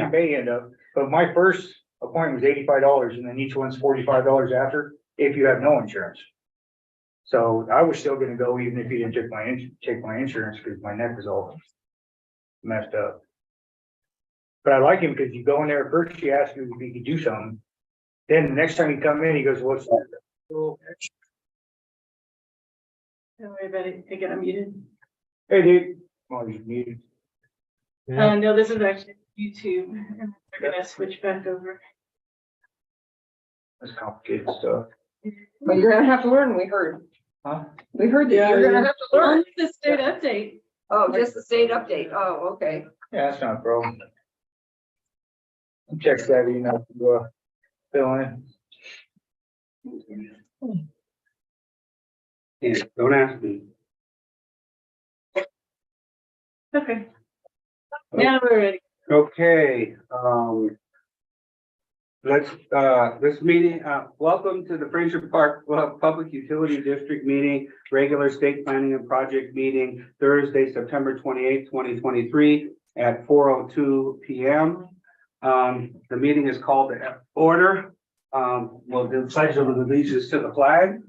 you pay end up, but my first appointment was $85 and then each one's $45 after, if you have no insurance. So I was still gonna go even if you didn't take my insurance, because my neck was all messed up. But I like him because you go in there first, you ask him if he could do something. Then the next time you come in, he goes, what's that? Don't worry about it. I get unmuted. Hey, dude. Oh, he's muted. No, this is actually YouTube, and we're gonna switch back over. That's complicated stuff. But you're gonna have to learn, we heard. Huh? We heard that you're gonna have to learn. Only the state update. Oh, just the state update. Oh, okay. Yeah, that's not a problem. Check that, you know, to, fill in. Yeah, don't ask me. Okay. Now we're ready. Okay, this meeting, welcome to the Friendship Park Public Utility District meeting, regular state planning and project meeting, Thursday, September 28th, 2023 at 4:02 p.m. The meeting is called to order. We'll do pledge of allegiance to the flag.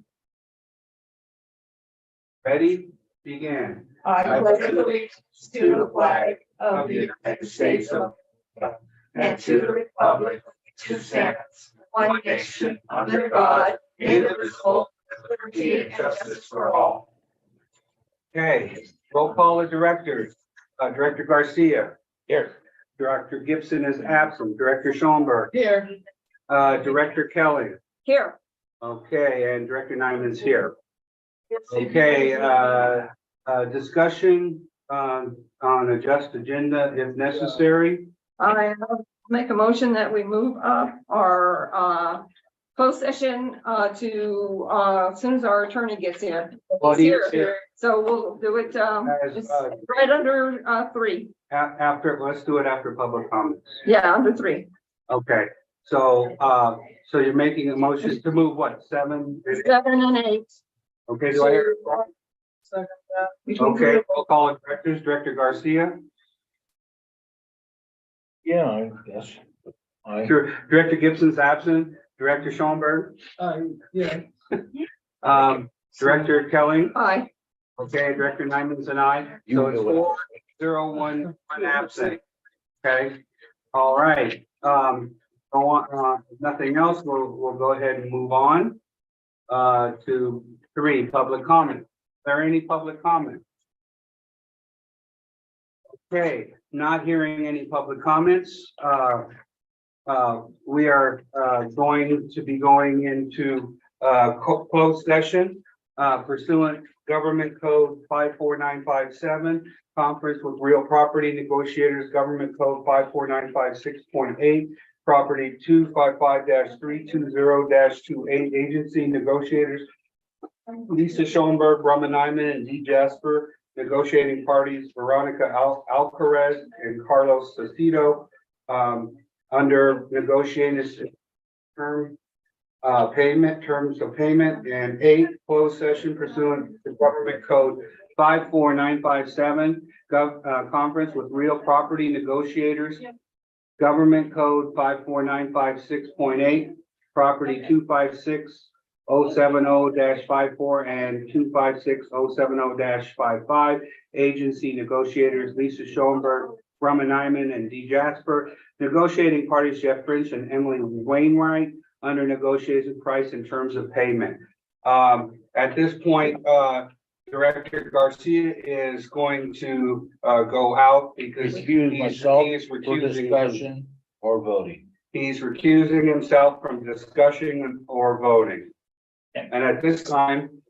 Ready? Begin. I pledge allegiance to the flag of the United States of America and to the republic which stands one nation under God, indivisible, with liberty and justice for all. Okay, roll call of directors. Director Garcia. Here. Director Gibson is absent. Director Schoenberg. Here. Director Kelly. Here. Okay, and Director Nyman's here. Okay, discussion on adjust agenda if necessary. I make a motion that we move up our closed session to as soon as our attorney gets here. Well, He's he's here. So we'll do it As, just right under 3. After, let's do it after public comments. Yeah, under 3. Okay, so you're making a motion to move what, 7? 7 and 8. Okay, do I hear? Between Okay, three. we'll call it directors. Director Garcia. Yeah, I guess. Director Gibson's absent. Director Schoenberg. Yeah. Director Kelly. Aye. Okay, Director Nyman's and I. So it's 4-0-1 absent. Okay, all right. Go on, nothing else. We'll go ahead and move on to 3, public comment. Is there any public comment? Okay, not hearing any public comments. We are going to be going into closed session pursuant Government Code 54957, conference with real property negotiators, Government Code 54956.8, property 255-320-28, agency negotiators, Lisa Schoenberg, Brahma Nyman, and D. Jasper, negotiating parties, Veronica Alcarez and Carlos Sacido, under negotiating terms of payment, and 8, closed session pursuant to Government Code 54957, conference with real property negotiators, Government Code 54956.8, property 256-070-54 and 256-070-55, agency negotiators Lisa Schoenberg, Brahma Nyman, and D. Jasper, negotiating parties Jeff French and Emily Wainwright, under negotiation price and terms of payment. At this point, Director Garcia is going to go out because Excuse he myself is for recusing. discussion or voting. He's recusing himself from discussion or voting. And at this time,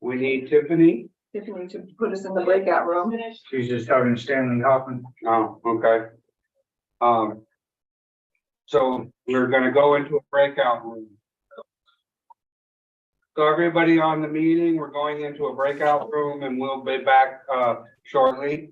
we need Tiffany. Tiffany to put us in the breakout room. She's just talking to Stanley Hoffman. Oh, okay. So we're gonna go into a breakout room. So everybody on the meeting, we're going into a breakout room and we'll be back shortly.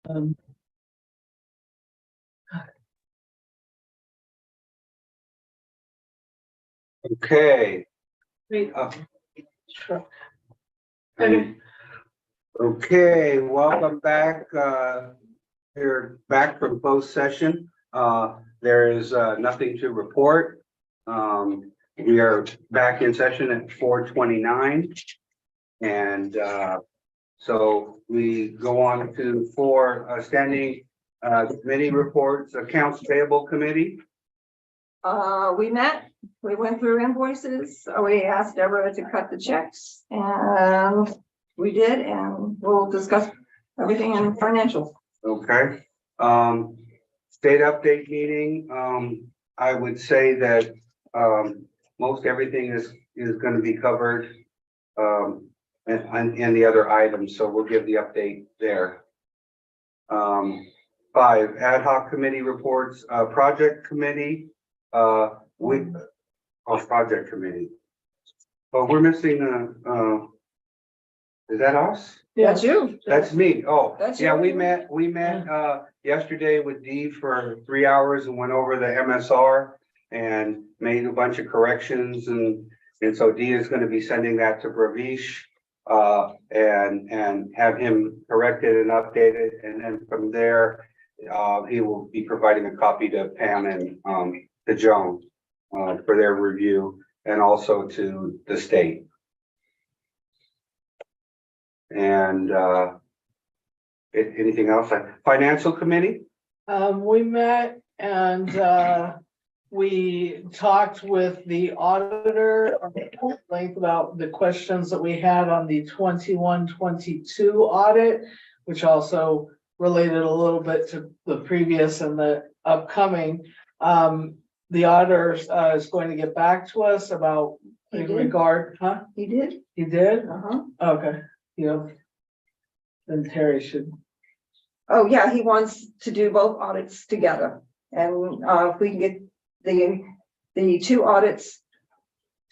Okay. Wait. uh, Sure. Okay, welcome back. We're back from closed session. There is nothing to report. We are back in session at 4:29. And so we go on to standing committee reports, accounts payable committee. We met, we went through invoices, we asked Deborah to cut the checks, and we did, and we'll discuss everything in financials. Okay. State update meeting, I would say that most everything is gonna be covered and the other items, so we'll give the update there. 5, ad hoc committee reports, project committee, project committee. But we're missing, is that us? That's you. That's me. Oh, That's yeah, you. we met yesterday with Dee for 3 hours and went over the MSR and made a bunch of corrections and so Dee is gonna be sending that to Bravish and have him corrected and updated, and then from there he will be providing a copy to Pam and to Joan for their review and also to the state. And anything else? Financial committee? We met and we talked with the auditor at length about the questions that we had on the 21-22 audit, which also related a little bit to the previous and the upcoming. The auditor is going to get back to us about He in did? regard, huh? He did? He did? Uh-huh. Okay, yeah. Then Terry should. Oh, yeah, he wants to do both audits together, and if we can get the 2 audits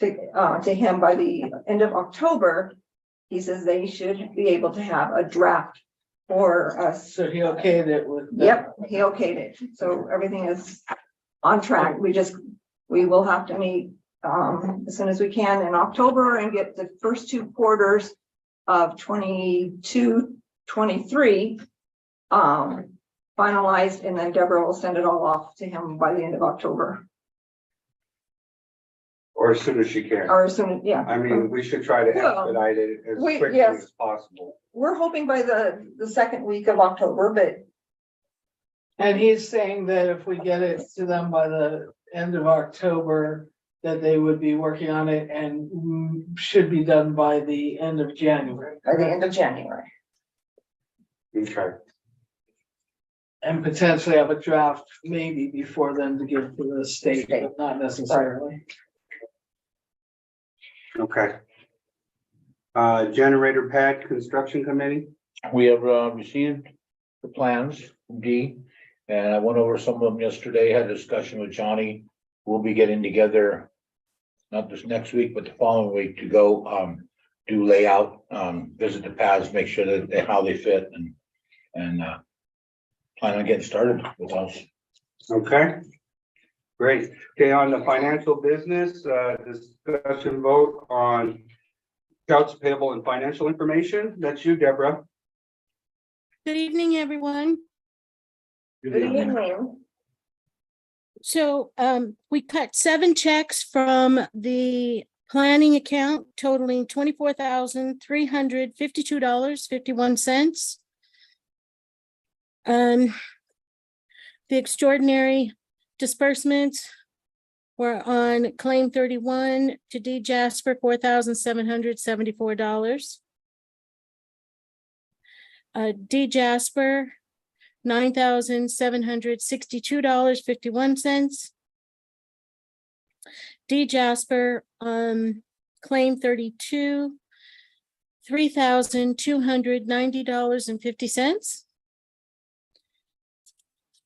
to him by the end of October, he says they should be able to have a draft for us. So he okayed it with. Yep, he okayed it, so everything is on track. We will have to meet as soon as we can in October and get the first 2 quarters of 22-23 finalized, and then Deborah will send it all off to him by the end of October, Or as soon as she can. or as soon, yeah. I mean, we should try to Well, expedite it as quickly yes. as possible. We're hoping by the second week of October, but And he's saying that if we get it to them by the end of October, that they would be working on it and should be done by the end of January. by the end of January. Okay. And potentially have a draft maybe before then to give to the state, but not necessarily. Okay. Generator pad construction committee? We have received the plans from Dee, and I went over some of them yesterday, had a discussion with Johnny. We'll be getting together, not this next week, but the following week to go do layout, visit the pads, make sure that how they fit and plan on getting started with us. Okay. Great. Okay, on the financial business, discussion vote on accounts payable and financial information. That's you, Deborah. Good evening, everyone. Good evening. So we cut 7 checks from the planning account totaling $24,352.51. The extraordinary disbursements were on claim 31 to D Jasper, $4,774. D Jasper, $9,762.51. D Jasper, claim 32, $3,290.50.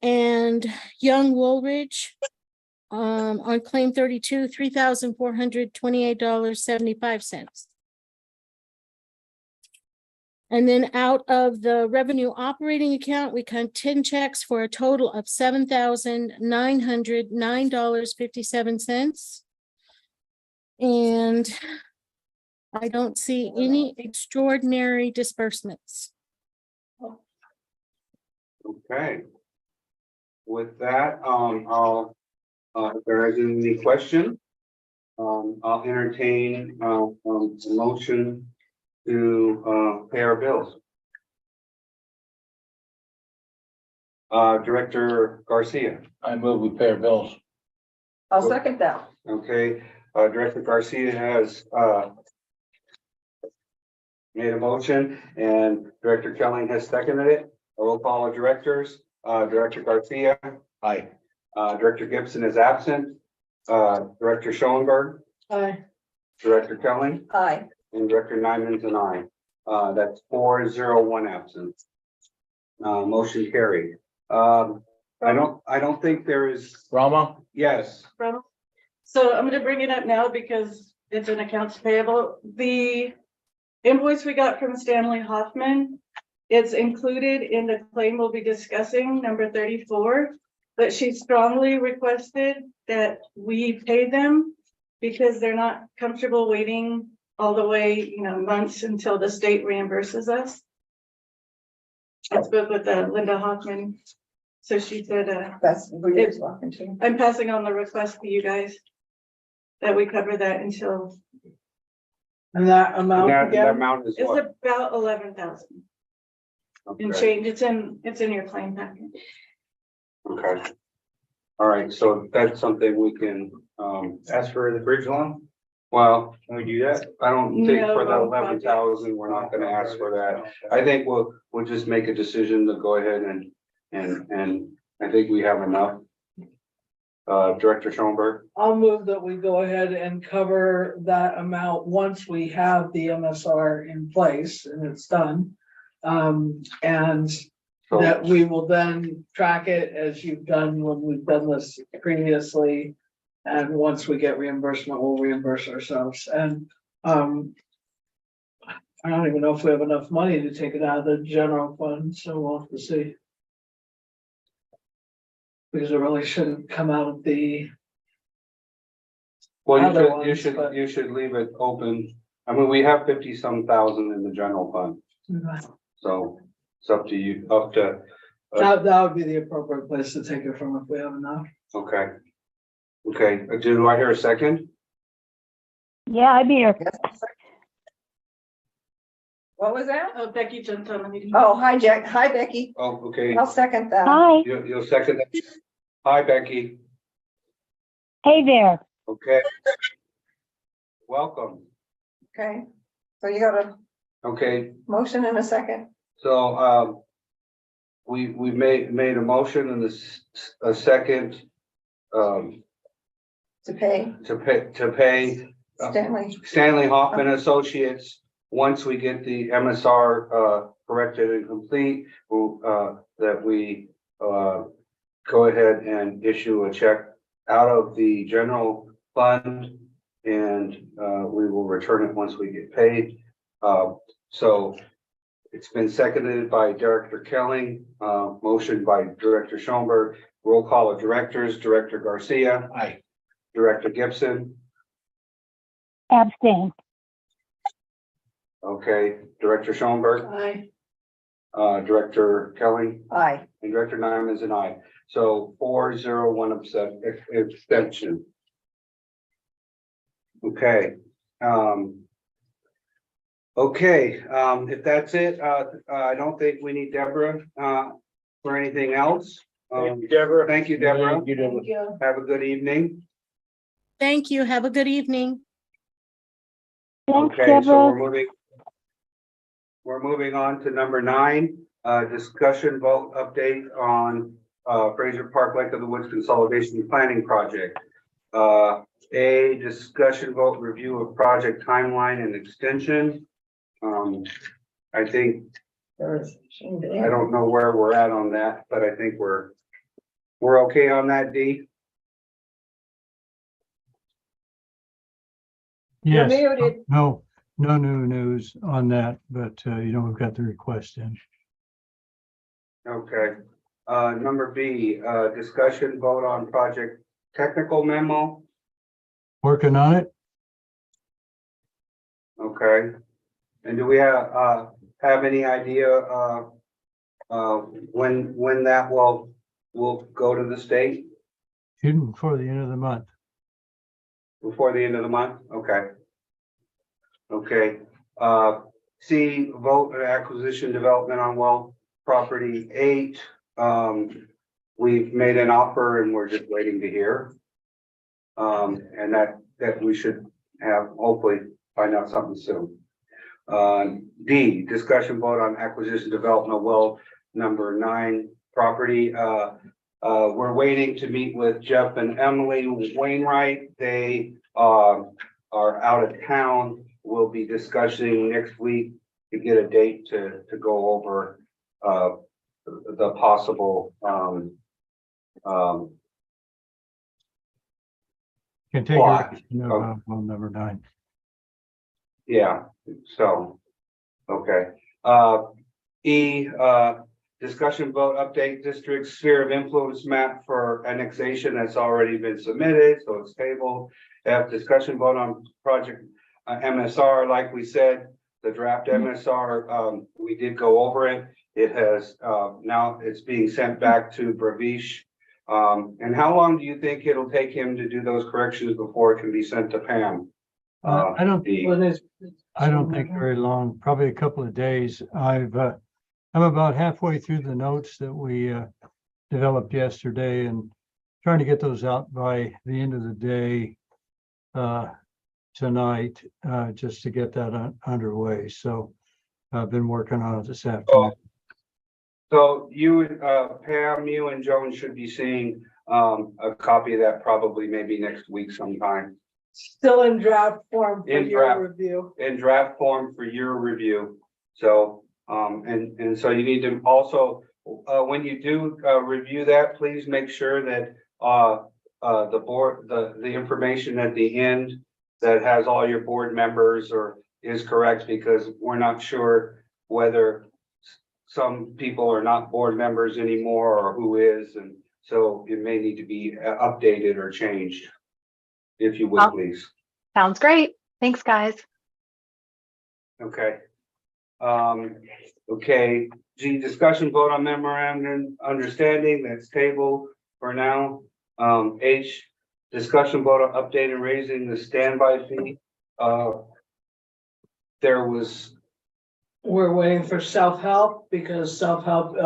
And Young Woolridge, on claim 32, $3,428.75. And then out of the revenue operating account, we cut 10 checks for a total of $7,909.57. And I don't see any extraordinary disbursements. Okay. With that, if there isn't any question, I'll entertain, a motion to, pay our bills. Director Garcia, I move we pay our bills. I'll second that. okay, Director Garcia has, made a motion and Director Kelly has seconded it. I will call the directors, Director Garcia, Aye. Director Gibson is absent, Director Schoenberg, Aye. Director Kelly, Aye. and Director Nyman's an aye. That's 4-0-1 absent. Motion carried. I don't think there is, Rama? yes, Ronald? So I'm gonna bring it up now because it's an accounts payable. The invoice we got from Stanley Hoffman, it's included in the claim we'll be discussing, number 34. But she strongly requested that we pay them because they're not comfortable waiting all the way, months until the state reimburses us. I spoke with Linda Hoffman. So she said, That's who you're talking to. I'm passing on the request to you guys that we cover that until, And that and amount that again? amount is it's what? about 11,000 and Okay. change. It's in your claim packet. Okay. All right, so that's something we can, As for the bridge loan, well, can we do that? I don't think No, for the no 11,000, we're not gonna ask for that. I think we'll just make a decision to go ahead and I think we have enough. Director Schoenberg, I'll move that we go ahead and cover that amount once we have the MSR in place and it's done. And so, that we will then track it as you've done when we've done this previously. And once we get reimbursement, we'll reimburse ourselves. And, I don't even know if we have enough money to take it out of the general fund, so we'll have to see. Because it really shouldn't come out of the, well, other you ones, but- should leave it open. I mean, we have 50-some thousand in the general fund, so it's up to you, that would be the appropriate place to take it from if we have enough. okay. Okay, do I hear a second? Yeah, I'd be here. What was that? Becky jumped on the meeting. Oh, hi, Jack. Hi, Becky. Oh, okay, I'll second that. Hi, you'll second it. Hi, Becky, hey there. okay. Welcome, Okay. So you got a okay, motion in a second? so, we made a motion and a second, To pay to pay Stanley. Hoffman Associates. Once we get the MSR, corrected and complete, that we, go ahead and issue a check out of the general fund. And, we will return it once we get paid. So it's been seconded by Director Kelly, motion by Director Schoenberg. Roll call of directors, Director Garcia, Aye. Director Gibson, Abstain. okay, Director Schoenberg, Aye. Director Kelly, Aye. and Director Nyman is an aye. So 4-0-1 abstention. Okay, if that's it, I don't think we need Deborah, for anything else. Thank you, Deborah. Thank you, Deborah. You did. Thank you. Have a good evening. Thank you. Have a good evening. Thanks, Okay, so Deborah. we're moving on to number 9, discussion vote update on Fraser Park Lake of the Woods Consolidation Planning Project. A discussion vote review of project timeline and extension. I think, I don't know where we're at on that, but I think we're okay on that, Dee. You're Yes, muted. no, No new news on that, but, we've got the request in. Okay. Number B, discussion vote on project technical memo. Working on it. Okay. And do we have any idea, when that will go to the state? Shooting for the end of the month. Before the end of the month? Okay. Okay, C, vote on acquisition development on well property 8. We've made an offer and we're just waiting to hear. And that we should have, hopefully find out something soon. D, discussion vote on acquisition development of well number 9 property. We're waiting to meet with Jeff and Emily Wainwright. They are out of town. We'll be discussing next week to get a date to go over the possible Can take Why? well, number 9. yeah, so, okay. E, discussion vote update district sphere of influence map for annexation that's already been submitted, so it's tabled. F, discussion vote on project MSR, like we said, the draft MSR, we did go over it. It has, now it's being sent back to Bravish. And how long do you think it'll take him to do those corrections before it can be sent to Pam? I don't D. think very long, probably a couple of days. I'm about halfway through the notes that we developed yesterday and trying to get those out by the end of the day tonight, just to get that underway. So I've been working on it this afternoon. So you, Pam, you and Joan should be seeing a copy of that probably maybe next week sometime. Still in draft form for In your draft. review. In draft form for your review. So, and so you need to also, when you do review that, please make sure that the board, the information at the end that has all your board members is correct, because we're not sure whether some people are not board members anymore or who is, and so it may need to be updated or changed. If you would, please. Sounds great. Thanks, guys. Okay. Okay, G, discussion vote on memorandum understanding, that's tabled for now. H, discussion vote on updating raising the standby fee. We're waiting for self-help because self-help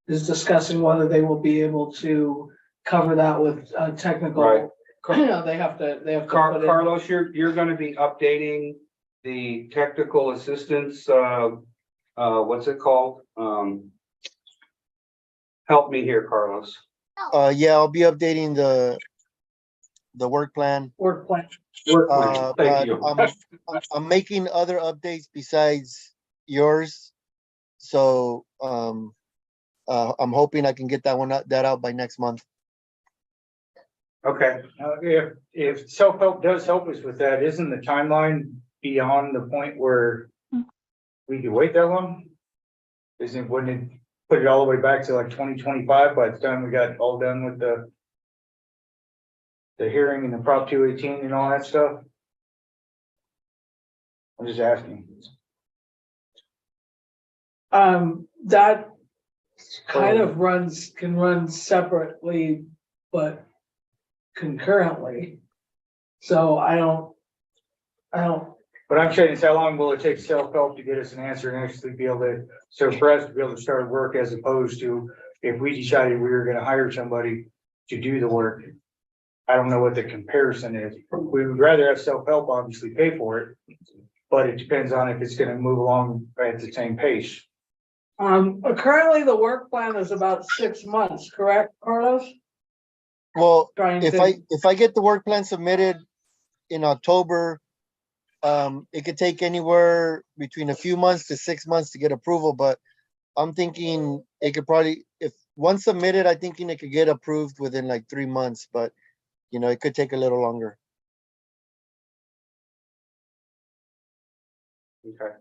is discussing whether they will be able to cover that with technical. Right. You know, they have to put in- Carlos, you're gonna be updating the technical assistance, what's it called? Help me here, Carlos. Yeah, I'll be updating the work plan. Work plan. But Thank you. I'm making other updates besides yours. So, I'm hoping I can get that out by next month. Okay, If self-help does help us with that, isn't the timeline beyond the point where we could wait that long? Wouldn't it put it all the way back to like 2025 by the time we got all done with the hearing and the Prop 218 and all that stuff? I'm just asking. That kind of can run separately, but concurrently. So I don't. But I'm saying is how long will it take self-help to get us an answer and actually be able to, so for us to be able to start work, as opposed to if we decided we were gonna hire somebody to do the work. I don't know what the comparison is. We would rather have self-help obviously pay for it, but it depends on if it's gonna move along at the same pace. Currently the work plan is about 6 months, correct, Carlos? Well, Trying if to- I get the work plan submitted in October, it could take anywhere between a few months to 6 months to get approval, but I'm thinking it could probably, if once submitted, I'm thinking it could get approved within like 3 months, but it could take a little longer. Okay.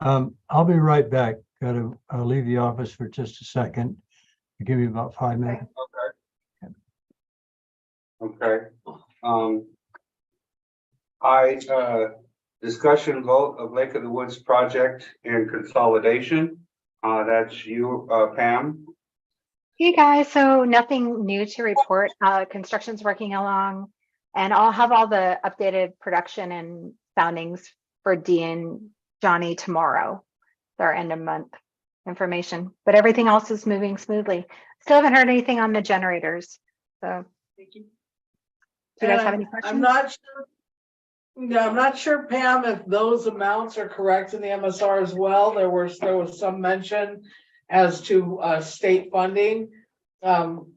I'll be right back. I'll leave the office for just a second. Give me about 5 minutes. Okay. Discussion vote of Lake of the Woods project and consolidation. That's you, Pam. Hey guys, so nothing new to report. Construction's working along and I'll have all the updated production and soundings for Dee and Johnny tomorrow. Our end of month information, but everything else is moving smoothly. Still haven't heard anything on the generators. So Thank you. do you guys And have any I'm questions? not sure. Yeah, I'm not sure, Pam, if those amounts are correct in the MSR as well. There was some mention as to state funding. Since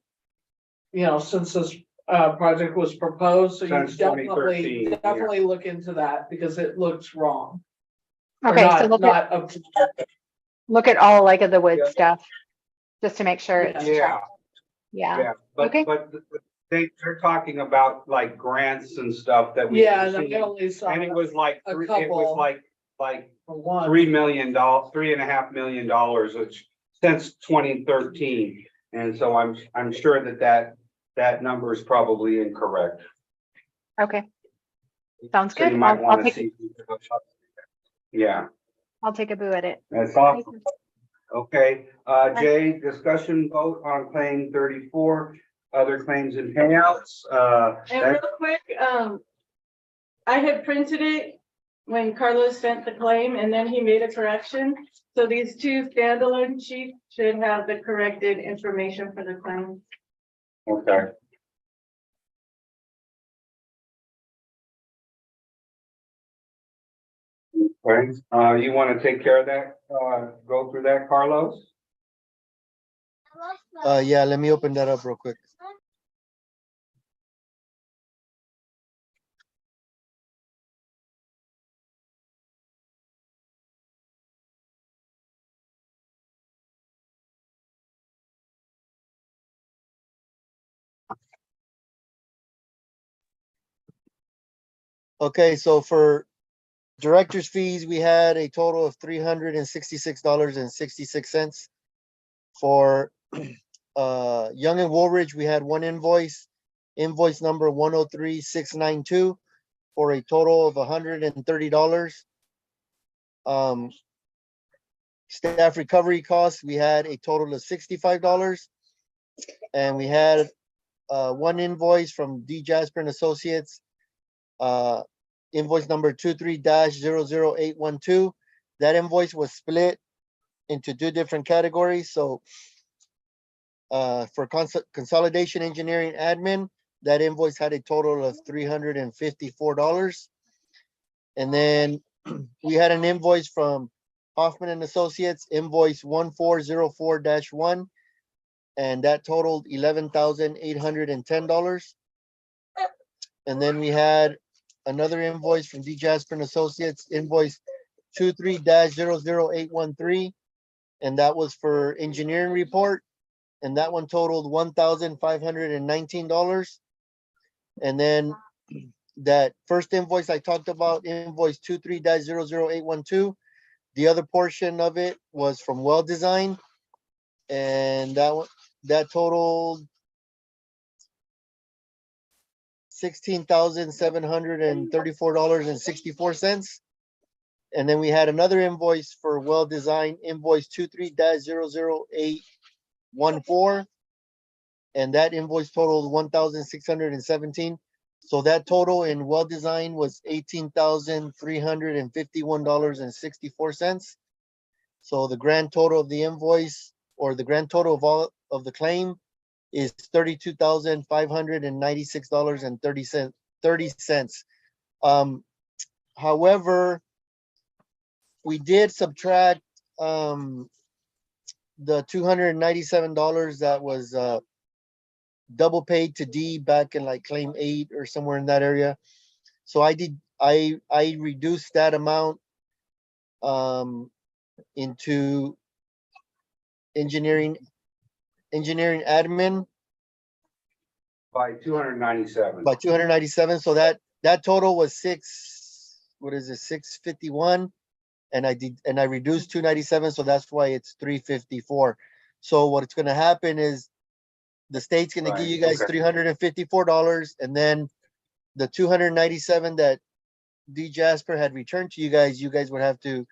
this project was proposed, so you Since 2013, definitely look into that because it looks wrong. Or Okay, so not up to. look at all Lake of the Woods Yeah. stuff, just to make sure it's Yeah. checked. Yeah, Yeah, but, Okay. but they're talking about like grants and stuff that we. Yeah, and I only saw And it was like, a it was couple. like for one. $3.5 million, which since 2013. And so I'm sure that number is probably incorrect. okay. Sounds So you good. might I'll want to take, see. Yeah, I'll take a boo at it. that's awesome. Okay, Jay, discussion vote on claim 34, other claims and payouts. And real quick, I had printed it when Carlos sent the claim and then he made a correction. So these two standalone sheets should have the corrected information for the claim. Okay. Okay, you want to take care of that, go through that, Carlos? Yeah, let me open that up real quick. Okay, so for director's fees, we had a total of $366.66. For Young and Woolridge, we had one invoice number 103692 for a total of $130. Staff recovery costs, we had a total of $65. And we had one invoice from D Jasper and Associates, invoice number 23-00812. That invoice was split into two different categories. So for consolidation engineering admin, that invoice had a total of $354. And then we had an invoice from Hoffman and Associates, invoice 1404-1, and that totaled $11,810. And then we had another invoice from D Jasper and Associates, invoice 23-00813, and that was for engineering report, and that one totaled $1,519. And then that first invoice I talked about, invoice 23-00812, the other portion of it was from Well Design, and that totaled $16,734.64. And then we had another invoice for Well Design, invoice 23-00814. And that invoice totaled $1,617. So that total in Well Design was $18,351.64. So the grand total of the invoice, or the grand total of all of the claim, is $32,596.30. However, we did subtract the $297 that was double paid to D back in like claim 8 or somewhere in that area. So I reduced that amount into engineering admin By 297. by 297. So that total was what is it, 651? And I reduced 297, so that's why it's 354. So what's gonna happen is the state's gonna give Right, you guys okay. $354, and then the 297 that D Jasper had returned to you guys would have to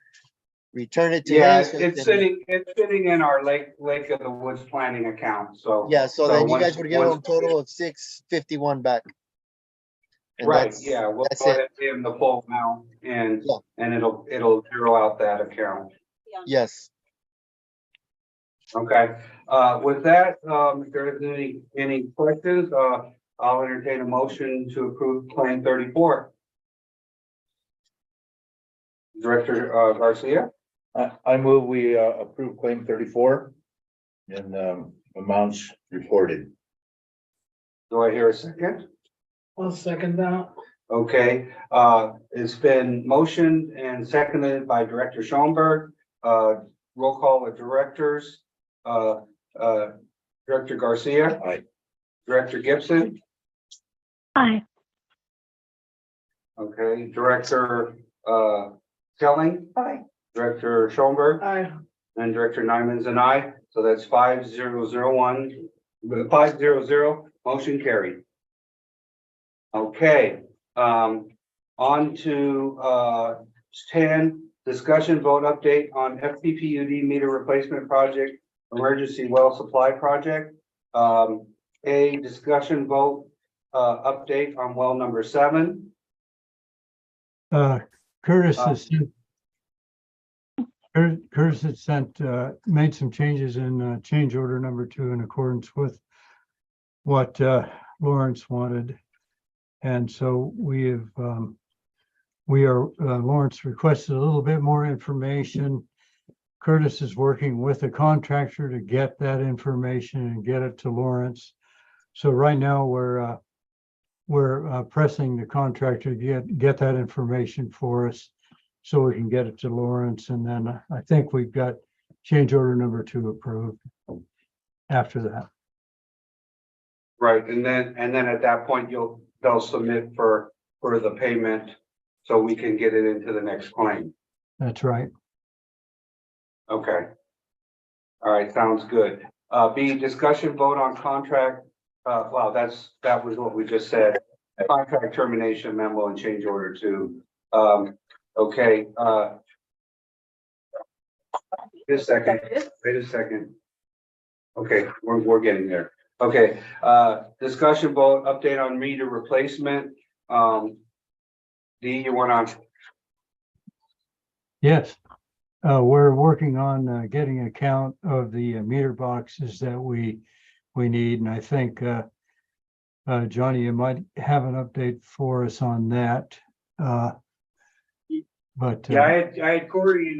return it to Yeah, him. So it's sitting in our Lake of the Woods planning account, so. Yeah, so then you once- guys would give him a once- total of 651 back. And Right, that's- yeah, we'll that's go it. ahead and give them the full amount and, Yeah. and it'll zero out that account. Yes. Okay, with that, if there isn't any questions, I'll entertain a motion to approve claim 34. Director, Garcia, I move we approve claim 34 and amounts reported. do I hear a second? I'll second that. Okay, it's been motioned and seconded by Director Schoenberg. Roll call with directors. Director Garcia, Aye. Director Gibson, Aye. okay, Director, Kelling. Aye. Director Schoenberg Aye. and Director Nyman's an aye, so that's 500, motion carried. Okay, on to 10, discussion vote update on FPPUD meter replacement project, emergency well supply project. A discussion vote update on well number 7. Curtis has Curtis had sent, made some changes in change order number 2 in accordance with what Lawrence wanted. And so Lawrence requested a little bit more information. Curtis is working with a contractor to get that information and get it to Lawrence. So right now we're pressing the contractor to get that information for us so we can get it to Lawrence. And then I think we've got change order number 2 approved after that. Right, and then at that point, they'll submit for the payment so we can get it into the next claim. That's right. Okay. All right, sounds good. B, discussion vote on contract. Wow, that was what we just said. Contract termination memo and change order 2. Okay, wait a second. Okay, we're getting there. Okay, discussion vote update on meter replacement. D, you want on? Yes, we're working on getting a count of the meter boxes that we need, and I think Johnny, you might have an update for us on that. But Yeah, I had Corey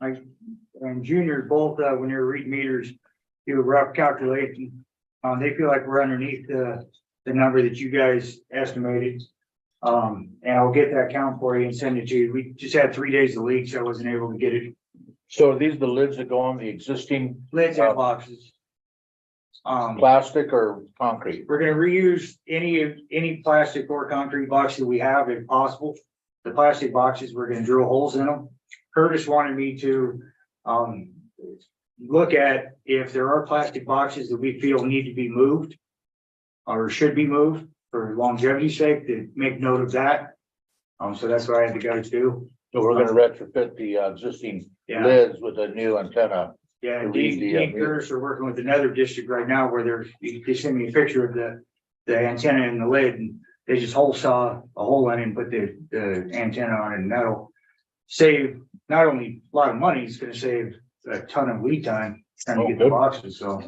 and Junior both, when they were reading meters, do a rough calculation. They feel like we're underneath the number that you guys estimated. And I'll get that count for you and send it to you. We just had 3 days of leaks, so I wasn't able to get it. So are these the lids that go on the existing Lids and boxes. plastic or concrete? We're gonna reuse any plastic or concrete box that we have if possible. The plastic boxes, we're gonna drill holes in them. Curtis wanted me to, look at if there are plastic boxes that we feel need to be moved or should be moved for longevity's sake, to make note of that. So that's what I had the guys do. So we're gonna retrofit the existing Yeah. lids with a new antenna. Yeah, To read Dean the, and Curtis are working with another district right now where they sent me a picture of the antenna in the lid, and they just saw a hole in it and put the antenna on it, and that'll save not only a lot of money, it's gonna save a ton of lead time trying to Oh, get the good. boxes, so.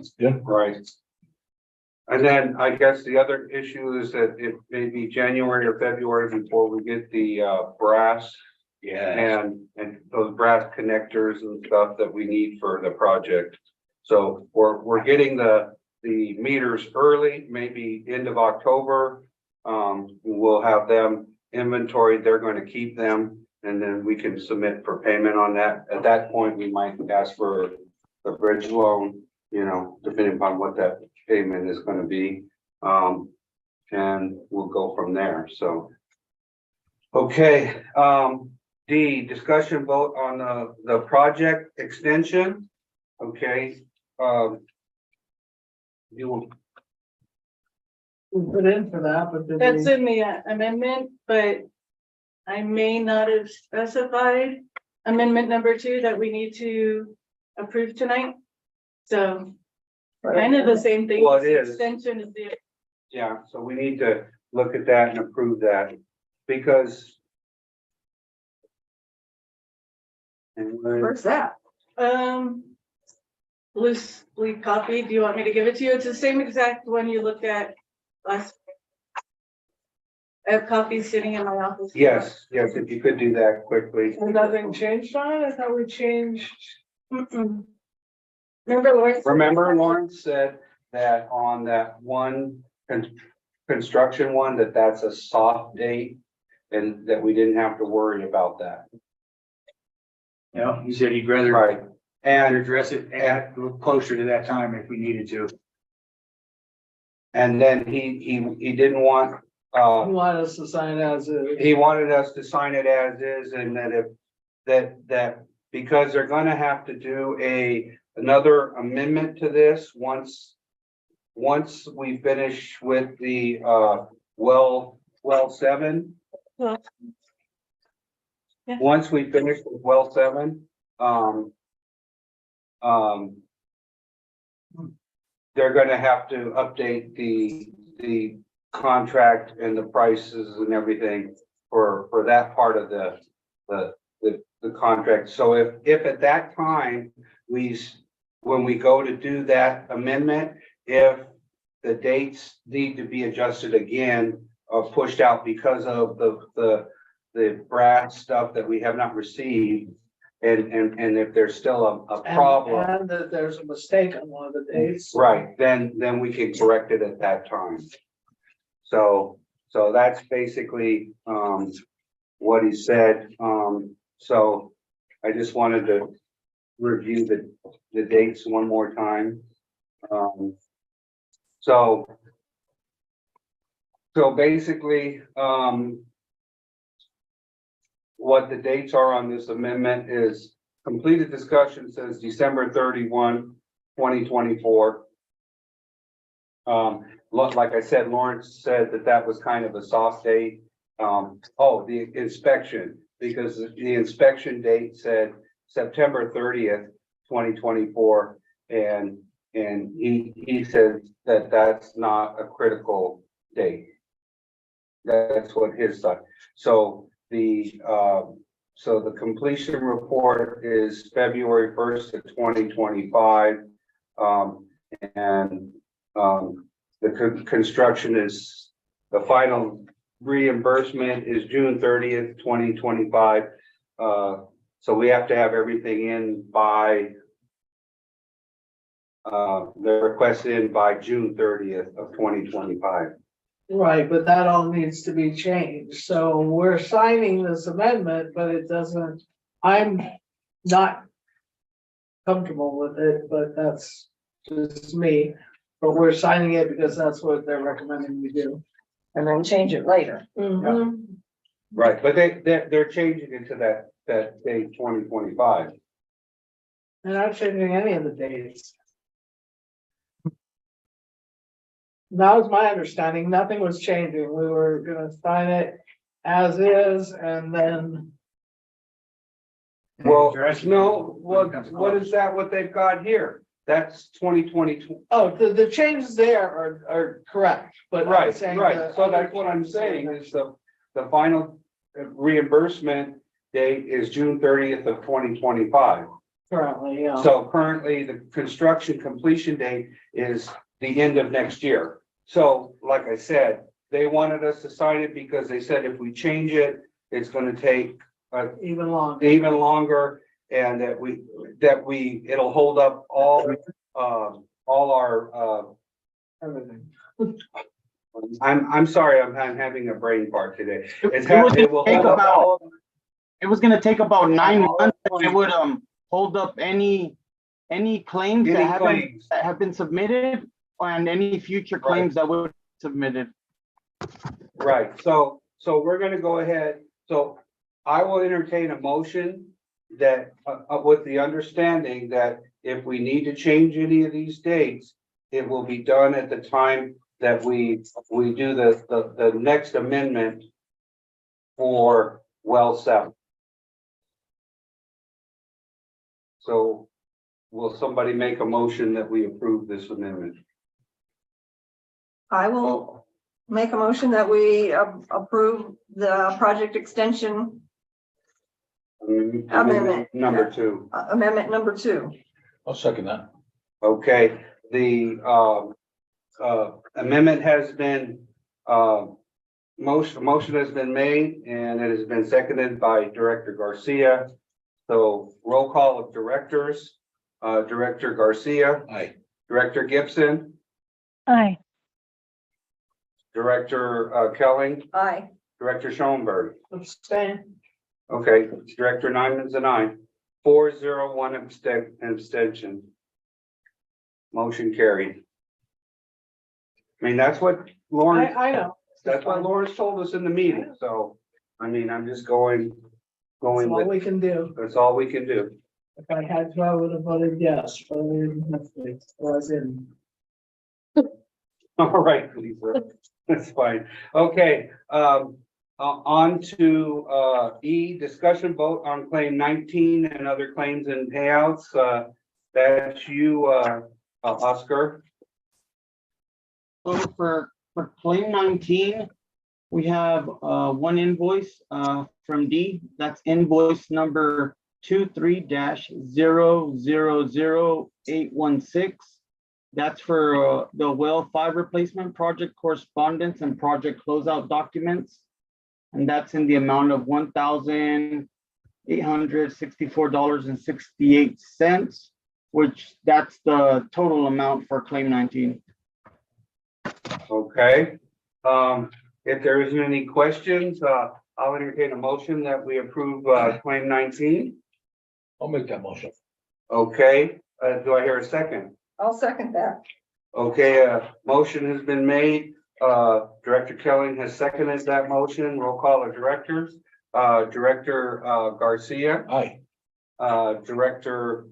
Right. And then I guess the other issue is that it may be January or February before we get the brass Yeah. and those brass connectors and stuff that we need for the project. So we're getting the meters early, maybe end of October. We'll have them inventoried. They're going to keep them, and then we can submit for payment on that. At that point, we might ask for a bridge loan, depending upon what that payment is going to be. And we'll go from there. So Okay, D, discussion vote on the project extension. Okay, you will, We put in for that, but did That's we, in the amendment, but I may not have specified amendment number 2 that we need to approve tonight. So kind of the same thing. Well, it is. Extension is the, yeah, so we need to look at that and approve that because. And Where's that? loosely copied. Do you want me to give it to you? It's the same exact one you looked at last. I have copies sitting in my office. yes, if you could do that quickly. and nothing changed on it? I thought we changed. Mm-mm. Remember Lawrence? Remember Lawrence said that on that one construction one, that's a soft date and that we didn't have to worry about that. You know, he said he'd rather. Right. And And, address it at closer to that time if we needed to. and then he didn't want, You want us to sign as is. he wanted us to sign it as is and that if, that because they're gonna have to do another amendment to this once we finish with the, well 7. Well, yeah. Once we finish with well 7, they're gonna have to update the contract and the prices and everything for that part of the contract. So if at that time, when we go to do that amendment, if the dates need to be adjusted again or pushed out because of the brass stuff that we have not received, and if there's still a problem, And that there's a mistake on one of the dates. right, then we can correct it at that time. So that's basically, what he said. So I just wanted to review the dates one more time. So basically, what the dates are on this amendment is completed discussion says December 31, 2024. Like I said, Lawrence said that was kind of a soft date. The inspection, because the inspection date said September 30th, 2024. And he said that that's not a critical date. That's what his side. So the completion report is February 1st of 2025. The construction is, the final reimbursement is June 30th, 2025. So we have to have everything in by the request in by June 30th of 2025. Right, but that all needs to be changed. So we're signing this amendment, but it doesn't, I'm not comfortable with it, but that's just me. But we're signing it because that's what they're recommending we do. And then change it later. Mhm. Right, but they're changing it to that date 2025. They're not changing any of the dates. That was my understanding. Nothing was changing. We were gonna sign it as is and then, Well, no, what is that, what they've got here? That's 2022. oh, the changes there are correct, but. I'm Right, saying right. the So other that's what I'm saying is the final reimbursement date is June 30th of 2025. Currently, yeah. So currently, the construction completion date is the end of next year. So like I said, they wanted us to sign it because they said if we change it, it's gonna take Even longer. even longer, and it'll hold up all our, Everything. I'm sorry, I'm having a brain fart today. It will take hold up about- all, It was gonna take about 9 months. It would hold up any claims any that claims. have been submitted and any future claims that were submitted. Right, so we're gonna go ahead So I will entertain a motion that, with the understanding that if we need to change any of these dates, it will be done at the time that we do the next amendment for well 7. So will somebody make a motion that we approve this amendment? I will make a motion that we approve the project extension Amendment. Number 2. amendment number 2. I'll second that. Okay, the amendment has been, motion has been made and it has been seconded by Director Garcia. So roll call of directors, Director Garcia, Aye. Director Gibson, Aye. Director Kelling, Aye. Director Schoenberg. Abstain. Okay, Director Nyman's an aye. 4-0-1 abstention. Motion carried. I mean, that's what Lawrence, I know. that's what Lawrence told us in the meeting, so, I mean, I'm just going That's all with, we can do. that's all we can do. If I had to, I would have voted yes, but I didn't have to, or I didn't. All right, Lisa, that's fine. Okay, on to E, discussion vote on claim 19 and other claims and payouts. That's you, Oscar. So for claim 19, we have one invoice from D. That's invoice number 23-000816. That's for the well 5 replacement project correspondence and project closeout documents. And that's in the amount of $1,864.68, which that's the total amount for claim 19. Okay, if there isn't any questions, I'll entertain a motion that we approve claim 19. I'll make that motion. Okay, do I hear a second? I'll second that. Okay, motion has been made. Director Kelling has seconded that motion. Roll call of directors. Director Garcia, Aye. Director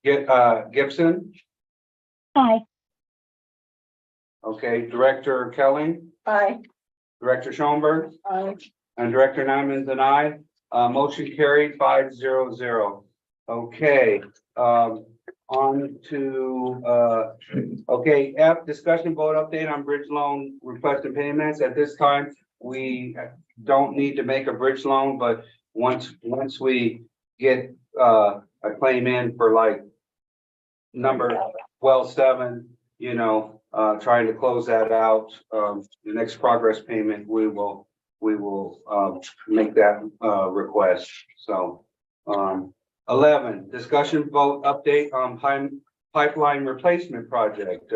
Gibson. Aye. Okay, Director Kelling, Aye. Director Schoenberg, Aye. and Director Nyman's an aye. Motion carried 5-0-0. Okay, on to, okay, F, discussion vote update on bridge loan request and payments. At this time, we don't need to make a bridge loan, but once we get a claim in for like number well 7, you know, trying to close that out, the next progress payment, we will make that request. So 11, discussion vote update on pipeline replacement project.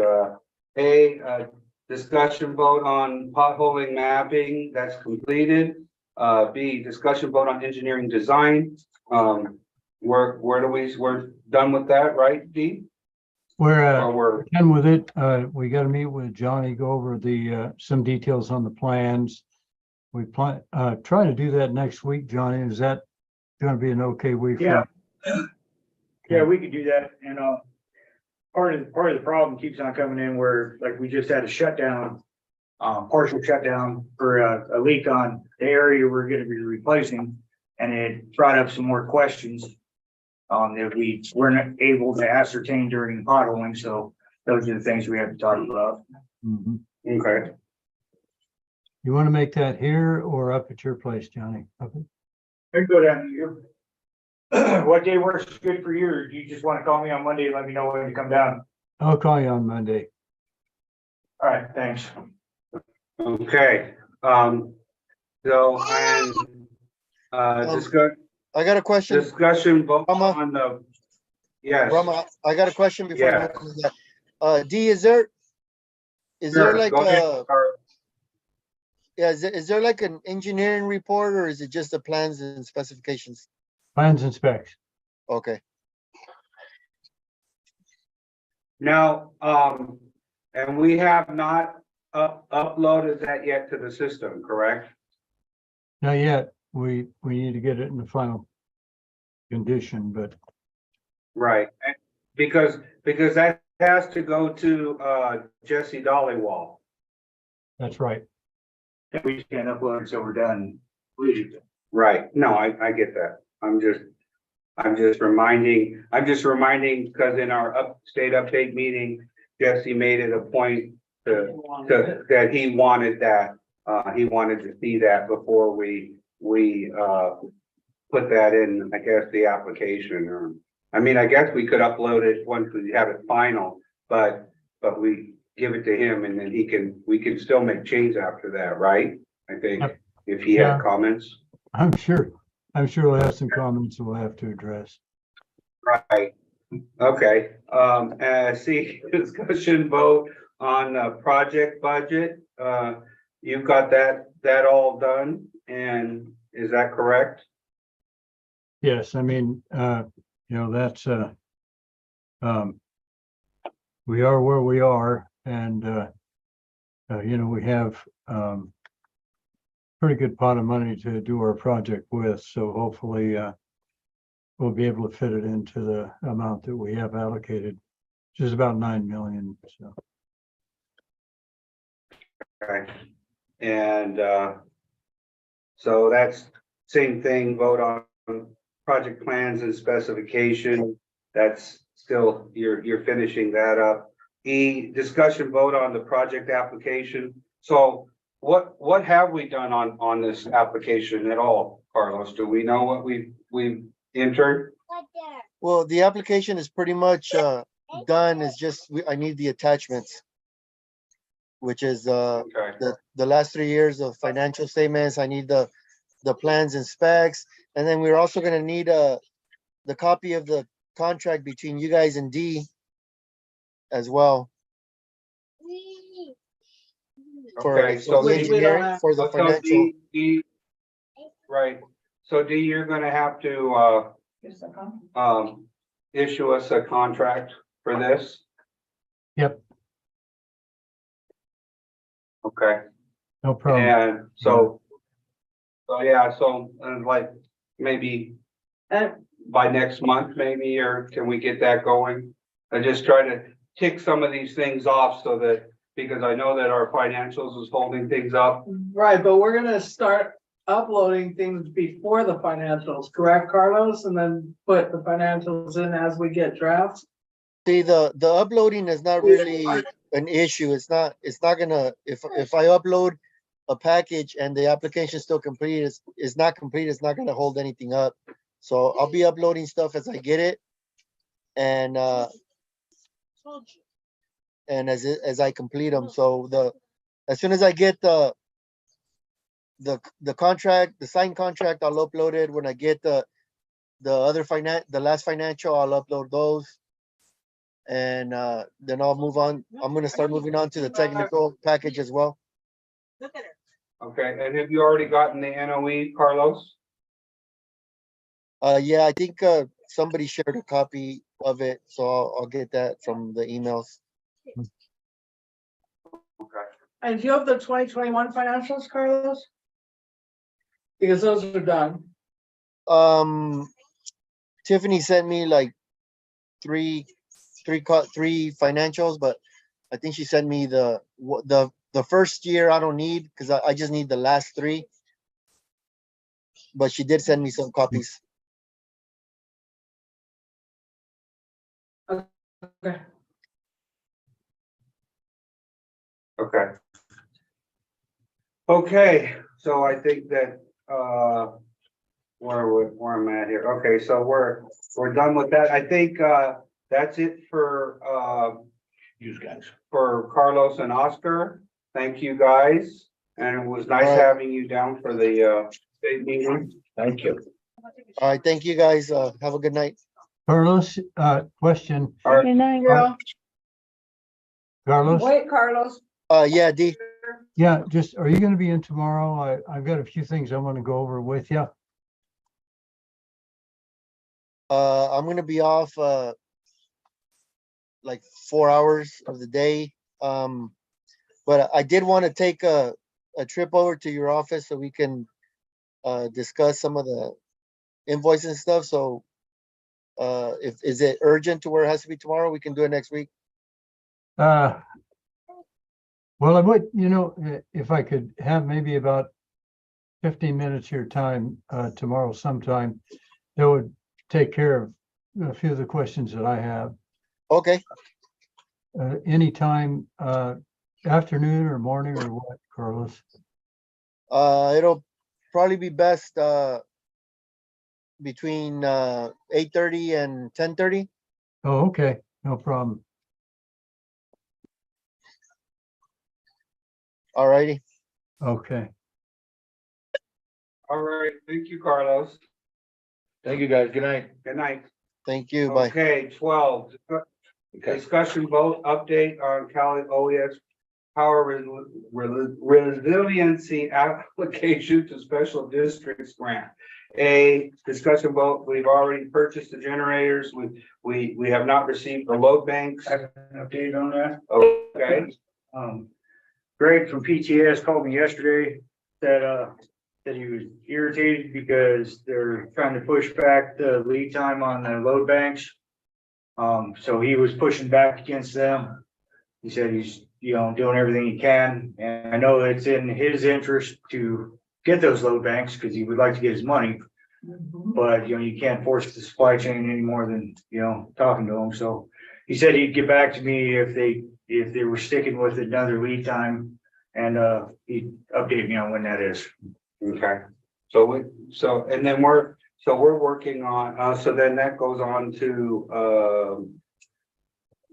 Discussion vote on potholing mapping, that's completed. B, discussion vote on engineering design. We're done with that, right, D? We're done with it. We gotta meet with Johnny, go over the some details on the plans. We plan try to do that next week, Johnny. Is that gonna be an okay week? Yeah. Yeah, we could do that, and part of the problem keeps on coming in where, like, we just had a shutdown, partial shutdown for a leak on the area we're gonna be replacing, and it brought up some more questions that we weren't able to ascertain during the potholing, so those are the things we have to talk about. Mhm. Okay. You wanna make that here or up at your place, Johnny? Up at- I can go down here. What day works good for you? Or do you just want to call me on Monday and let me know when to come down? I'll call you on Monday. All right, thanks. Okay, so, and, I got a question. discussion vote Rama. on the, yes. Rama, I got a question before. Yeah. I move to that. D, is there Sure, like go ahead, a, Art. yeah, is there like an engineering report or is it just the plans and specifications? Plans and specs. Okay. Now, and we have not uploaded that yet to the system, correct? Not yet. We need to get it in the final condition, but Right, because that has to go to Jesse Dollywall. that's right. We just can't upload until we're done. Right, no, I get that. I'm just reminding, because in our state update meeting, Jesse made it a point that he wanted that. He wanted to see that before we put that in, I guess, the application, or, I mean, I guess we could upload it once we have it final, but we give it to him and then we can still make changes after that, right? I think, Yep. if he Yeah. had comments. I'm sure we'll have some comments we'll have to address. Right, okay, see, discussion vote on project budget, you've got that all done, and is that correct? Yes, I mean, that's, we are where we are and, we have, pretty good pot of money to do our project with, so hopefully, we'll be able to fit it into the amount that we have allocated, which is about 9 million, so. Okay, and, so that's same thing, vote on project plans and specification, that's still, you're finishing that up. Discussion vote on the project application, so what have we done on this application at all, Carlos? Do we know what we've entered? Well, the application is pretty much done. It's just, I need the attachments, which is Okay, the last 3 years of financial statements. I need the plans and specs. And then we're also gonna need the copy of the contract between you guys and D as well. okay, so the Which we don't engineering, have. for the So financial. right, so D, you're gonna have to issue us a contract for this? Yep, Okay, no problem. and so yeah, so like maybe by next month, maybe, or can we get that going? I just try to tick some of these things off so that, because I know that our financials is holding things up. Right, but we're gonna start uploading things before the financials, correct, Carlos? And then put the financials in as we get drafts? See, the uploading is not really an issue. It's not gonna, if I upload a package and the application is still complete, is not complete, it's not gonna hold anything up. So I'll be uploading stuff as I get it. And as I complete them. So as soon as I get the contract, the signed contract, I'll upload it. When I get the last financial, I'll upload those. And then I'll move on. I'm gonna start moving on to the technical package as well. Okay, and have you already gotten the NOE, Carlos? Yeah, I think somebody shared a copy of it, so I'll get that from the emails. Okay. And do you have the 2021 financials, Carlos? Because those are done. Tiffany sent me like three financials, but I think she sent me the first year I don't need, because I just need the last 3. But she did send me some copies. Okay. Okay. Okay, so I think that, where I'm at here. Okay, so we're done with that. I think, that's it for, You guys. for Carlos and Oscar. Thank you, guys. And it was nice All right. having you down for the, state meeting. Thank you. All right, thank you guys. Have a good night. Carlos, question. All right. Good night. Girl, Carlos? Wait, Carlos. Yeah, D. Yeah, just, are you gonna be in tomorrow? I've got a few things I want to go over with you. I'm gonna be off like 4 hours of the day. But I did want to take a trip over to your office so we can discuss some of the invoices and stuff, so is it urgent to where it has to be tomorrow? We can do it next week. Well, I would, if I could have maybe about 15 minutes of your time, tomorrow sometime, that would take care of a few of the questions that I have. Okay, Anytime, afternoon or morning or what, Carlos? it'll probably be best, between 8:30 and 10:30. Oh, okay, no problem. Alrighty, Okay. All right, thank you, Carlos. Thank you, guys. Good night. Good night. thank you, bye. Okay, 12, Okay. discussion vote update on Cali OES power resiliency application to special districts grant. A discussion vote, we've already purchased the generators, we have not received the load banks. I have an update on that. Okay, Greg from PTS called me yesterday that he was irritated because they're trying to push back the lead time on the load banks. So he was pushing back against them. He said he's, doing everything he can, and I know it's in his interest to get those load banks because he would like to get his money. But, you can't force the supply chain any more than, talking to him. So he said he'd get back to me if they were sticking with another lead time, and he'd update me on when that is. okay. So we're working on, so then that goes on to,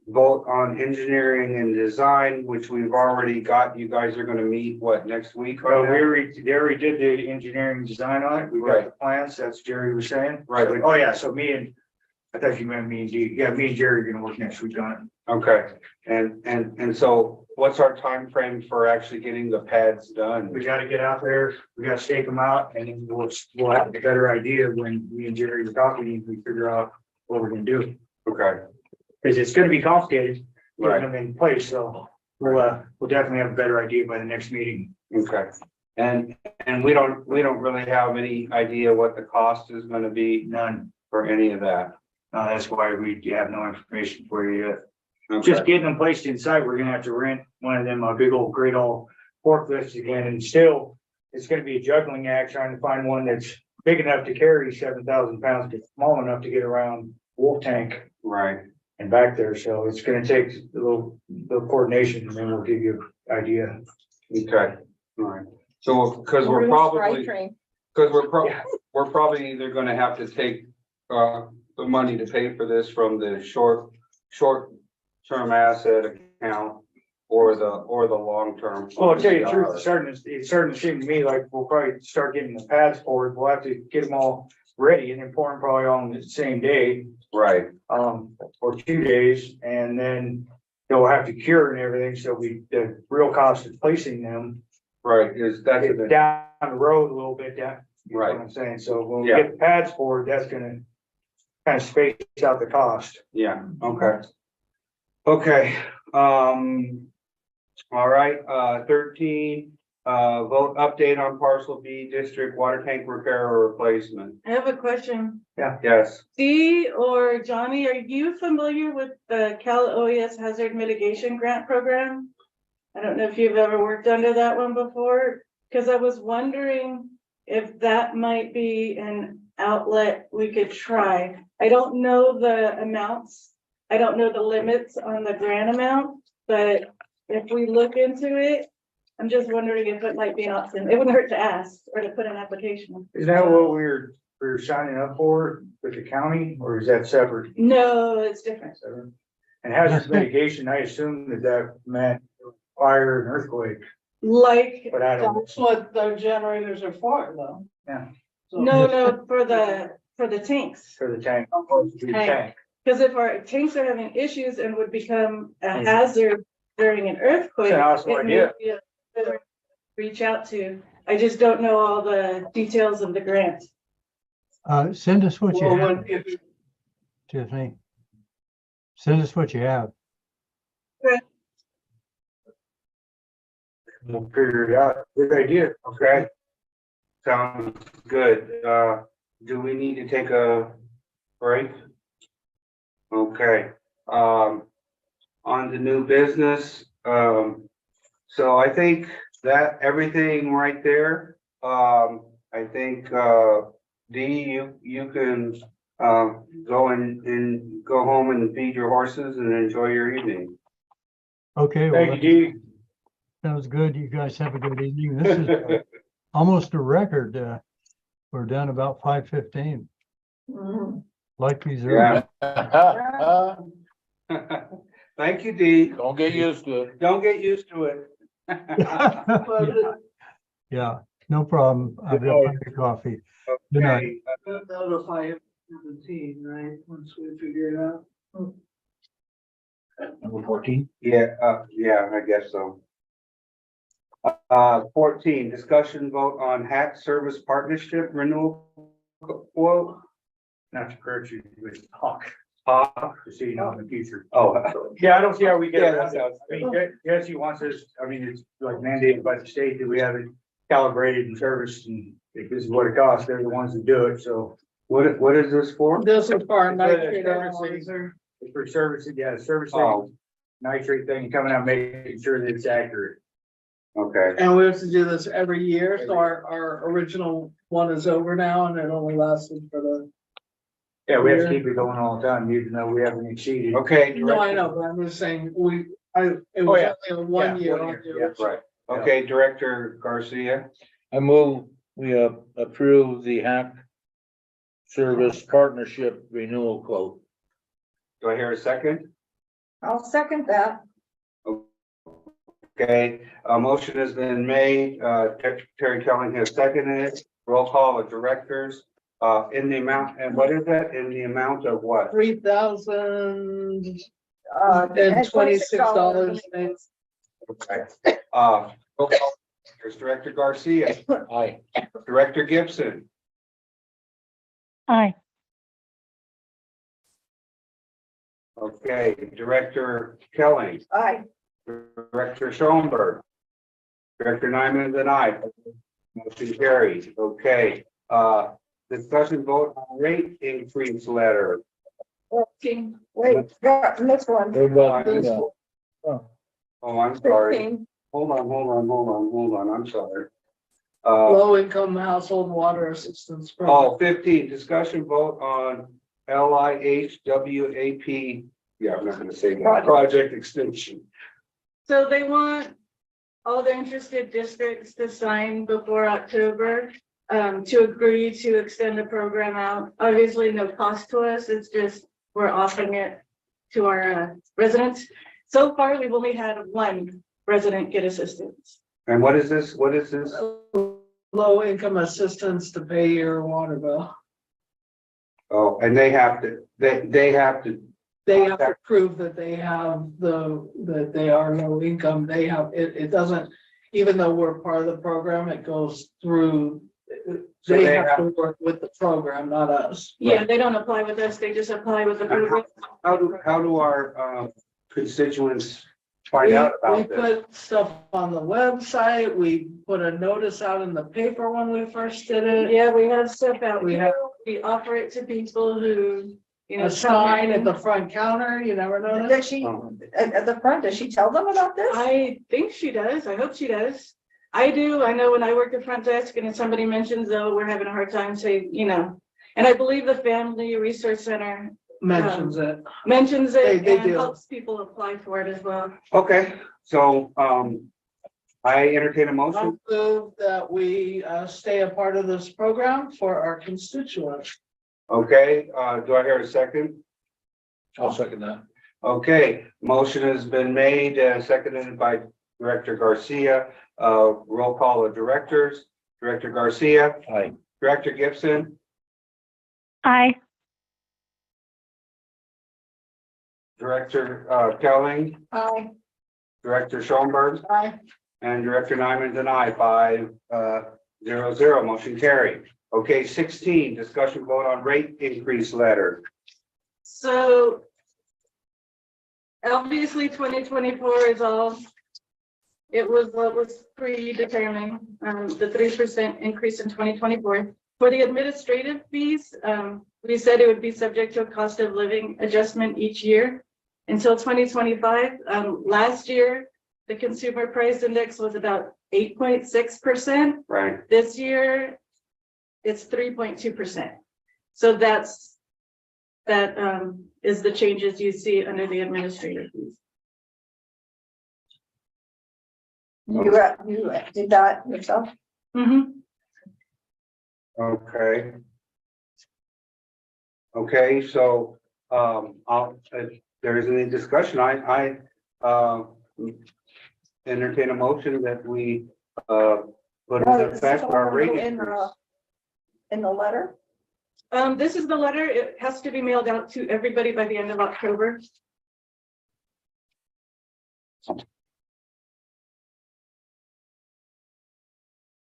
vote on engineering and design, which we've already got. You guys are gonna meet, what, next week? Well, they already did the engineering design on it. We got the plans, that's Jerry was saying. Right. Oh, yeah, so I thought you meant me and Dee. Yeah, me and Jerry are gonna work next week on it. Okay, and so what's our time frame for actually getting the pads done? We gotta get out there, we gotta stake them out, and then we'll have a better idea when me and Jerry are talking, and we figure out what we're gonna do. Okay, Cause it's gonna be complicated, Right. getting them in place, so we'll definitely have a better idea by the next meeting. okay. And we don't really have any idea what the cost is gonna be None. for any of that. That's why we have no information for you yet. Okay. Just getting them placed inside, we're gonna have to rent one of them, a big old great old forklifts again, and still, it's gonna be a juggling act trying to find one that's big enough to carry 7,000 pounds, but small enough to get around Wolf Tank Right, and back there, so it's gonna take a little coordination, and then we'll give you an idea. okay, all right. So, because we're probably either gonna have to take, the money to pay for this from the short-term asset account or the long-term. Well, I'll tell you the truth, it's starting to seem to me like we'll probably start getting the pads forward, we'll have to get them all ready and then pour them probably on the same day. Right, Or 2 days, and then they'll have to cure and everything, so the real cost of placing them right, that's is down the road a little bit down. You know Right. what I'm saying, so when we Yeah. get the pads forward, that's gonna kind of space out the cost. yeah, okay. Okay, all right, 13, vote update on parcel B district water tank repair or replacement. I have a question. Yes, Dee or Johnny, are you familiar with the Cal OES Hazard Mitigation Grant Program? I don't know if you've ever worked under that one before, because I was wondering if that might be an outlet we could try. I don't know the amounts. I don't know the limits on the grant amount, but if we look into it, I'm just wondering if it might be an option. It wouldn't hurt to ask or to put an application. Is that what we were signing up for with the county, or is that separate? No, it's different. And hazard mitigation, I assume that meant fire and earthquake, Like, but I don't. That's what the generators are for, though. Yeah. So- no, for the tanks. For the tank. Tank. Because if our tanks are having issues and would become a hazard during an earthquake. That's an awesome it may idea. be a better reach out to. I just don't know all the details of the grant. Send us what you Well, have, when- if- Tiffany. Send us what you have. We'll figure it out. Good idea. Okay. Sounds good. Do we need to take a break? Okay, on to new business. So I think that everything right there, I think, Dee, you can, go and go home and feed your horses and enjoy your evening. Okay, well, Thank you, Dee. sounds good. You guys have a good evening. This is almost a record. We're done about 5:15. Like these Yeah. are. Thank you, Dee. Don't get used to it. Don't get used to it. Yeah, no problem. I've got plenty of coffee. Good night. Okay. Notify 17, right, once we figure it out. Number 14. Yeah, I guess so. 14, discussion vote on hack service partnership renewal quote. Not to correct you, but talk, Uh, proceeding on in the future. oh, Yeah, I don't see how we get Yeah, around that that. I mean, yes, he wants us, I mean, it's like mandated by the state that we have it calibrated and serviced, and if this is what it costs, they're the ones that do it, so. what is this for? This is for our It's for the nitrate servicing. analyzer. It's for servicing, yeah, servicing Oh. nitrate thing, coming out, making sure that it's accurate. Okay, And we have to do this every year, so our original one is over now and it only lasted for the. Yeah, we have to keep it going all the time, even though we haven't exceeded. okay. No, I know, but I'm just saying, it was Oh, yeah. only a 1 year. Yeah, 1 year, yeah. Right, okay, Director Garcia. I move we approve the hack service partnership renewal quote. Do I hear a second? I'll second that. Okay, a motion has been made, Terry Kelly has seconded it, roll call of directors, in the amount, and what is that, in the amount of what? $3,000 And and $26. Okay. Roll call, there's Director Garcia, Aye. Director Gibson, Aye. okay, Director Kelly, Aye. Director Schoenberg, Director Nyman and I. Motion carries, okay, discussion vote on rate increase letter. Wait, got this one. Oh, I'm sorry. 15. Hold on, I'm sorry. Low income household water assistance. program. 15, discussion vote on LIHWAP, yeah, I'm not gonna say that, project extension. So they want all the interested districts to sign before October, to agree to extend the program out. Obviously, no cost to us. It's just, we're offering it to our residents. So far, we've only had one resident get assistance. And what is this? What is this? Low income assistance to pay your water bill. Oh, and they have to, they have to, They have to prove that they have that they are low income. They have, it doesn't, even though we're part of the program, it goes through. So They they have have- to work with the program, not us. Yeah, they don't apply with us. They just apply with the program. how do our constituents find out We about this? put stuff on the website. We put a notice out in the paper when we first did it. Yeah, we have stuff out We here. have- We offer it to people who, you know. A sign at the front counter, you never noticed? Does she, at the front, does she tell them about this? I think she does. I hope she does. I do. I know when I work at front desk and if somebody mentions, oh, we're having a hard time, say, you know. And I believe the Family Resource Center Mentions it. mentions it They and do. helps people apply for it as well. Okay, so, I entertain a I motion. move that we stay a part of this program for our constituents. Okay, do I hear a second? I'll second that. Okay, motion has been made and seconded by Director Garcia. Roll call of directors. Director Garcia, Aye. Director Gibson, Aye. Director Kelly, Aye. Director Schoenberg, Aye. and Director Nyman and I, 5-0-0, motion carried. Okay, 16, discussion vote on rate increase letter. So obviously 2024 is all It was what was predetermined, the 3% increase in 2024. For the administrative fees, we said it would be subject to a cost of living adjustment each year until 2025. Last year, the consumer price index was about 8.6%. Right. This year, it's 3.2%. So that is the changes you see under the administrative fees. You did that yourself? Mm-hmm. Okay. Okay, so, if there isn't any discussion, I entertain a motion that we, put into effect our rate increase. In the letter? This is the letter. It has to be mailed out to everybody by the end of October.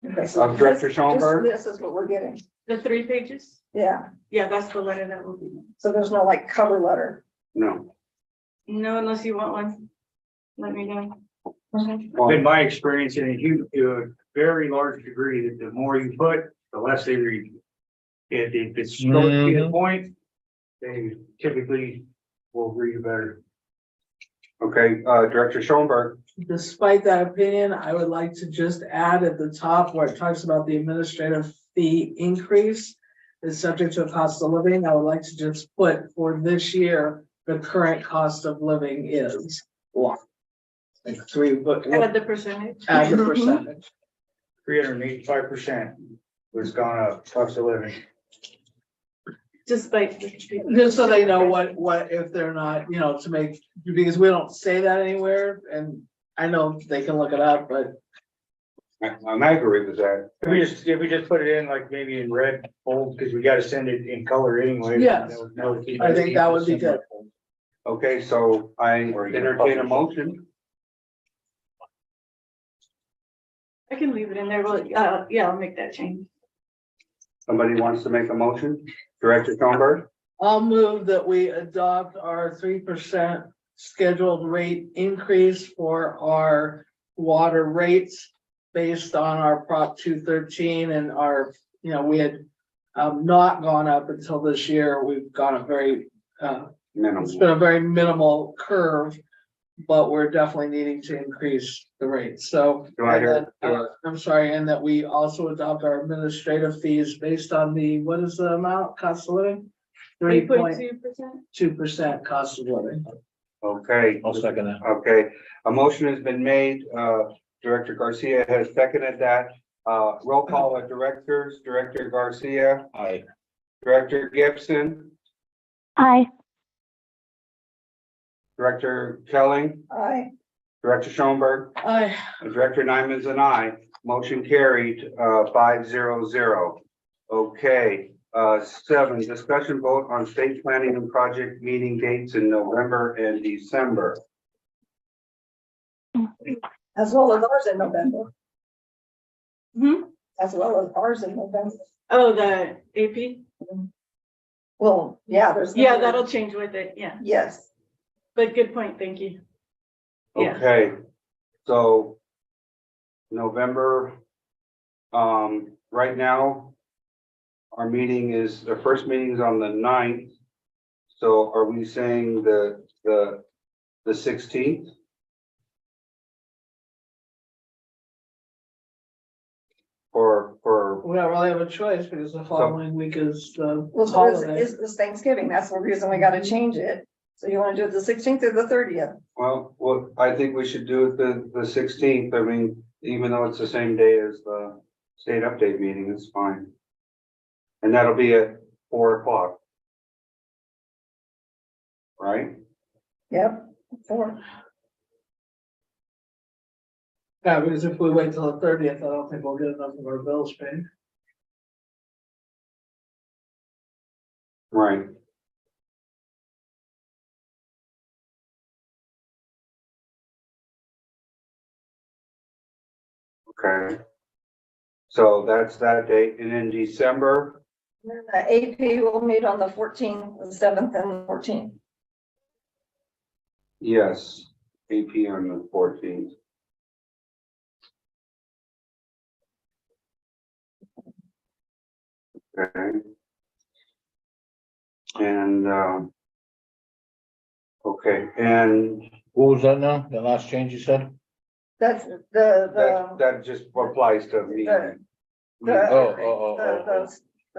Okay, so Director Schoenberg? This is what we're getting. The 3 pages? Yeah, Yeah, that's the letter that will be. so there's no like cover letter. No. No, unless you want one. Let me know. Been my experience in a huge, to a very large degree, that the more you put, the less they read. If it's short to the point, they typically will read you better. Okay, Director Schoenberg. Despite that opinion, I would like to just add at the top where it talks about the administrative fee increase is subject to a cost of living. I would like to just put for this year, the current cost of living is what? Like Add the percentage. add the percentage. 385% was gone up, cost of living. Despite. Just so they know what, if they're not, you know, to make, because we don't say that anywhere, and I know they can look it up, but. I agree with that. If we just put it in like maybe in red bold, because we gotta send it in color anyway. Yes. I think that would be good. Okay, so I entertain a motion. I can leave it in there. Well, yeah, I'll make that change. Somebody wants to make a motion? Director Schoenberg? I'll move that we adopt our 3% scheduled rate increase for our water rates based on our Prop 213 and our, you know, we had not gone up until this year. We've gone a very, it's Minimal. been a very minimal curve, but we're definitely needing to increase the rates. So, Do I hear- and then, I'm sorry, and that we also adopt our administrative fees based on the, what is the amount, cost of living? 3.2% 3.2%. cost of living. Okay. I'll second that. Okay, a motion has been made. Director Garcia has seconded that. Roll call of directors, Director Garcia, Aye. Director Gibson, Aye. Director Kelly, Aye. Director Schoenberg, Aye. and Director Nyman's and I. Motion carried, 5-0-0. Okay, 7, discussion vote on state planning and project meeting dates in November and December. As well as ours in November, Hmm? as well as ours in November. Oh, the AP? Well, yeah, there's. Yeah, that'll change with it. Yeah, Yes, but good point. Thank you. Yeah. Okay, so November, right now, our meeting is, the first meeting is on the 9th. So are we saying the 16th? Or, We don't really have a choice because the following week is the well, so holiday. is Thanksgiving, that's the reason we gotta change it. So you wanna do it the 16th or the 30th? well, I think we should do it the 16th. I mean, even though it's the same day as the state update meeting, it's fine. And that'll be at 4 o'clock. Right? Yep. 4. Yeah, because if we wait till the 30th, I don't think we'll get enough of our bills paid. Right. Okay. So that's that date, and in December, The AP will meet on the 14th, the 7th and the 14th. yes, AP on the 14th. Okay. And, okay, and What was that now? The last change you said? That's that just applies to me. the-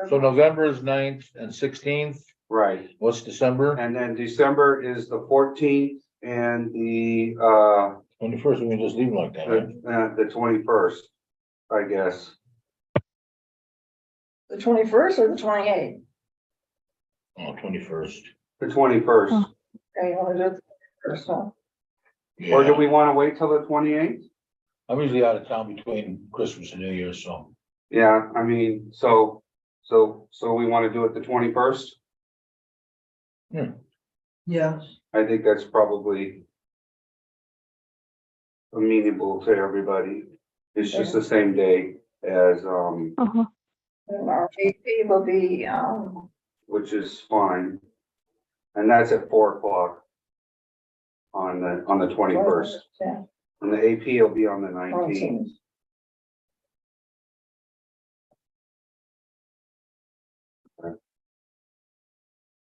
So November is 9th and 16th. Right, What's December? and then December is the 14th and the, 21st, we can just leave it like that, right? the 21st, I guess. The 21st or the 28th? Oh, 21st. The 21st. Okay, you wanna do it first, huh? Or do we want to wait till the 28th? I'm usually out of town between Christmas and New Year, so. Yeah, I mean, so we want to do it the 21st? Yeah, I think that's probably amenable to everybody. It's just the same day as, Uh-huh. And our VP will be, which is fine. And that's at 4 o'clock on the 21st. Yeah. And the AP will be on the 19th.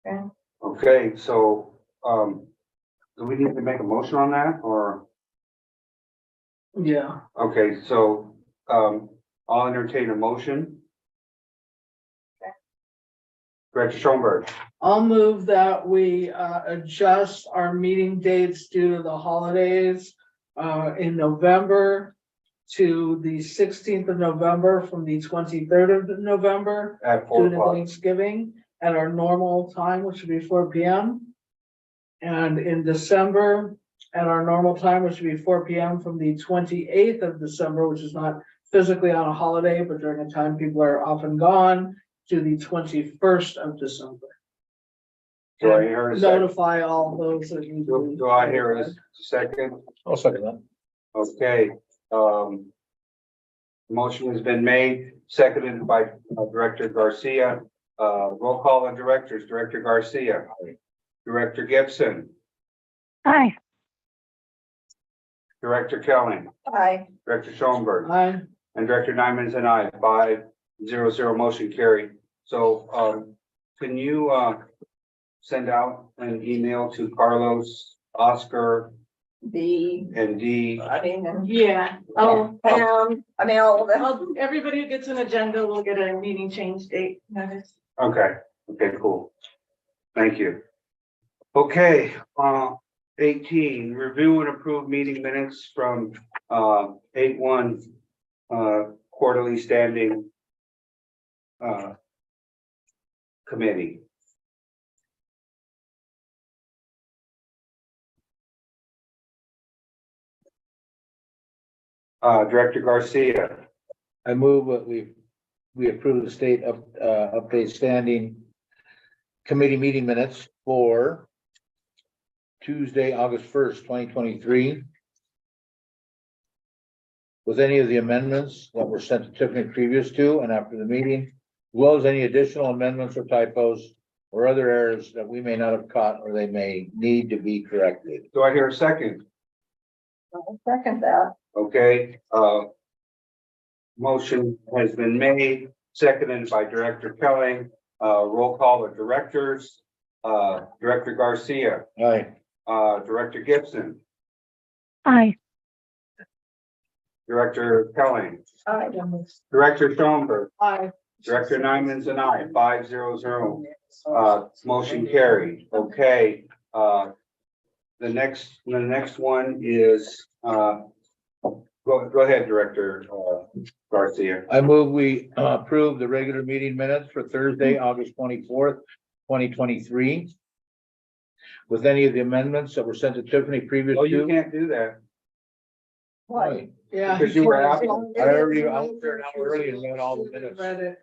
Okay. Okay, so, do we need to make a motion on that or? yeah. Okay, so, I'll entertain a motion. Director Schoenberg, I'll move that we adjust our meeting dates due to the holidays in November to the 16th of November from the 23rd of November at 4 due to o'clock. Thanksgiving at our normal time, which would be 4 p.m. And in December at our normal time, which would be 4 p.m. from the 28th of December, which is not physically on a holiday, but during a time people are often gone, to the 21st of December. Do I hear a second? Notify all those that need to. Do I hear a second? I'll second that. Okay, motion has been made, seconded by Director Garcia. Roll call on directors, Director Garcia. Director Gibson, Aye. Director Kelly, Aye. Director Schoenberg, Aye. and Director Nyman's and I, 5-0 motion carried. So, can you, send out an email to Carlos, Oscar, The, and Dee? Yeah, all of them. everybody who gets an agenda will get a meeting change date notice. Okay, cool. Thank you. Okay, 18, review and approve meeting minutes from, 8/1, quarterly standing, committee. Director Garcia, I move that we approve the state of, update standing committee meeting minutes for Tuesday, August 1st, 2023. With any of the amendments that were sent to Tiffany previous to and after the meeting, as well as any additional amendments or typos or other errors that we may not have caught or they may need to be corrected. do I hear a second? I'll second that. Okay, motion has been made, seconded by Director Kelly. Roll call of directors, Director Garcia, Aye. Director Gibson, Aye. Director Kelly, Aye. Director Schoenberg, Aye. Director Nyman's and I, 5-0. Motion carried. Okay, the next one is, go ahead, Director, Garcia. I move we approve the regular meeting minutes for Thursday, August 24th, 2023. With any of the amendments that were sent to Tiffany previous Oh, you to. can't do that. Why? Yeah. Because you were out. I already, I was there an hour early and read all the minutes. Read it.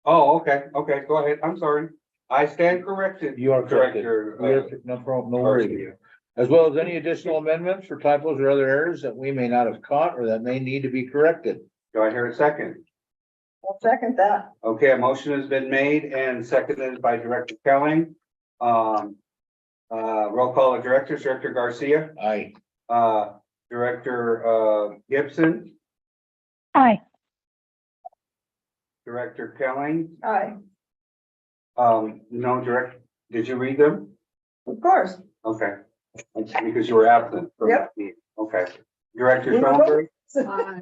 Oh, okay, go ahead. I'm sorry. I stand corrected. You are corrected. Director, No problem, no worries. Garcia. As well as any additional amendments or typos or other errors that we may not have caught or that may need to be corrected. Do I hear a second? I'll second that. Okay, a motion has been made and seconded by Director Kelly. Roll call of directors, Director Garcia, Aye. Director, Gibson, Aye. Director Kelly, Aye. No, did you read them? Of course. Okay. Because you were absent. from Yep. the meeting. Okay. Director We were Schoenberg, Aye.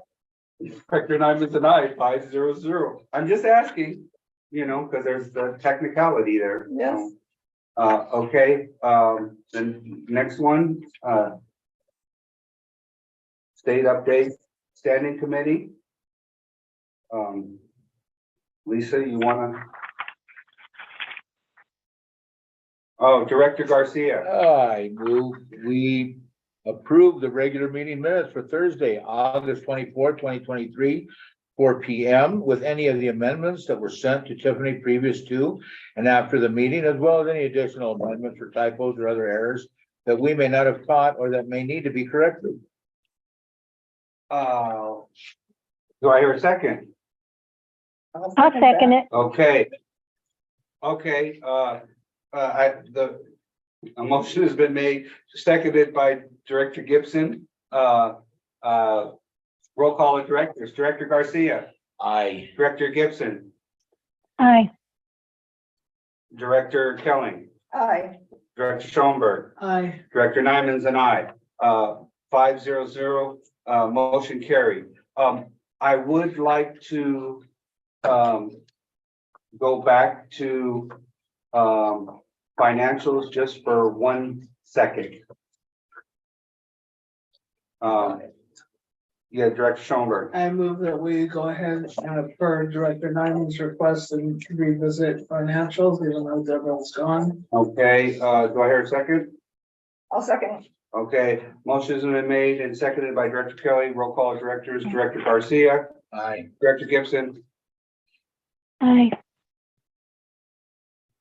Director Nyman's an aye, 500. I'm just asking, because there's the technicality there. Yes. Okay, the next one, state update, standing committee. Lisa, you wanna? Oh, Director Garcia. I move we approve the regular meeting minutes for Thursday, August 24th, 2023, 4 PM with any of the amendments that were sent to Tiffany previous to and after the meeting, as well as any additional amendments or typos or other errors that we may not have caught or that may need to be corrected. Do I hear a second? I'll second it. Okay. Okay, a motion has been made, seconded by Director Gibson. Roll call of directors. Director Garcia, Aye. Director Gibson, Aye. Director Kelling, Aye. Director Schoenberg, Aye. Director Nyman's and I. 500, motion carried. I would like to go back to financials just for 1 second. Yeah, Director Schoenberg. I move that we go ahead and approve Director Nyman's request and revisit financials, even though Deborah's gone. Okay, do I hear a second? I'll second. Okay, motion has been made and seconded by Director Kelly. Roll call of directors, Director Garcia, Aye. Director Gibson, Aye.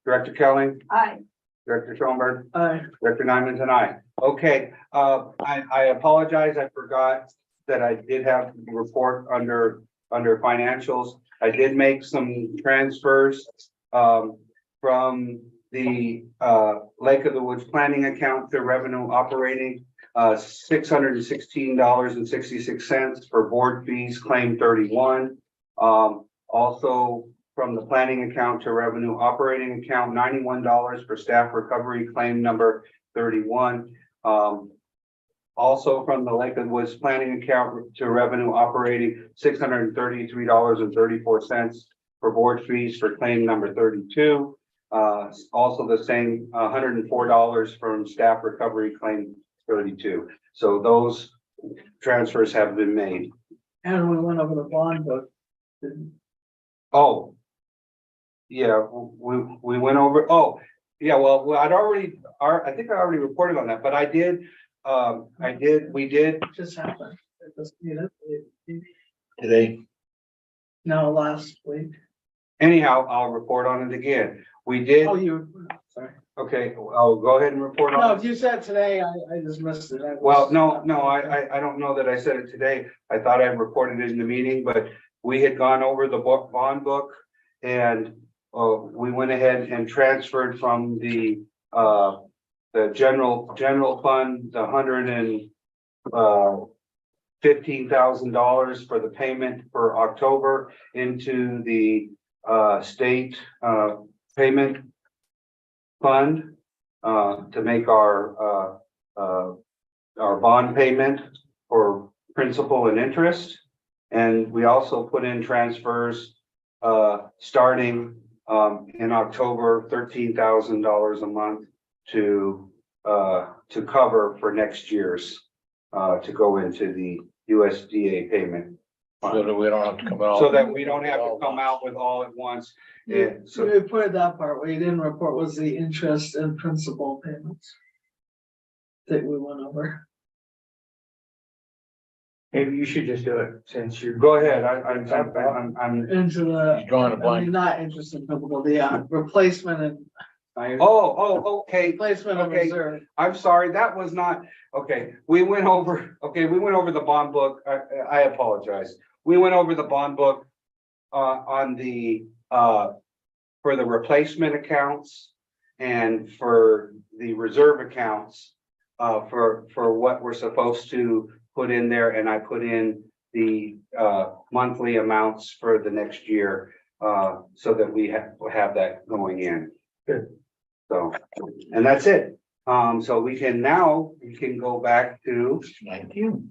Director Kelly, Aye. Director Schoenberg, Aye. Director Nyman and I. Okay, I apologize. I forgot that I did have the report under financials. I did make some transfers from the Lake of the Woods planning account to revenue operating, $616.66 for board fees, claim 31. Also from the planning account to revenue operating account, $91 for staff recovery, claim number 31. Also from the Lake of the Woods planning account to revenue operating, $633.34 for board fees for claim number 32. Also the same, $104 from staff recovery, claim 32. So those transfers have been made. And we went over the bond book. Oh. Yeah, we went over, oh, yeah, well, I think I already reported on that, but we did. It just happened. It just, Today. no, last week. Anyhow, I'll report on it again. We did, Oh, you, sorry. okay, I'll go ahead and report No, on if it. you said today, I just missed it. Well, no, I don't know that I said it today. I thought I reported it in the meeting, but we had gone over the bond book and we went ahead and transferred from the general fund, the $115,000 for the payment for October into the state payment fund to make our bond payment for principal and interest. And we also put in transfers starting in October, $13,000 a month to cover for next year's to go into the USDA payment. So that we don't have to come out. So that we don't have to come out with all at once. And So so, we put that part where you didn't report was the interest and principal payments. That we went over. Maybe you should just do it since you're. go ahead, I'm Into the, He's drawing a I blank. mean, not interest and principal, the replacement and okay. replacement of Okay. reserve. I'm sorry, that was not, okay, we went over the bond book, I apologize. We went over the bond book on the for the replacement accounts and for the reserve accounts for what we're supposed to put in there, and I put in the monthly amounts for the next year. so that we have that going in. Good. So, and that's it. So we can go back to, 19.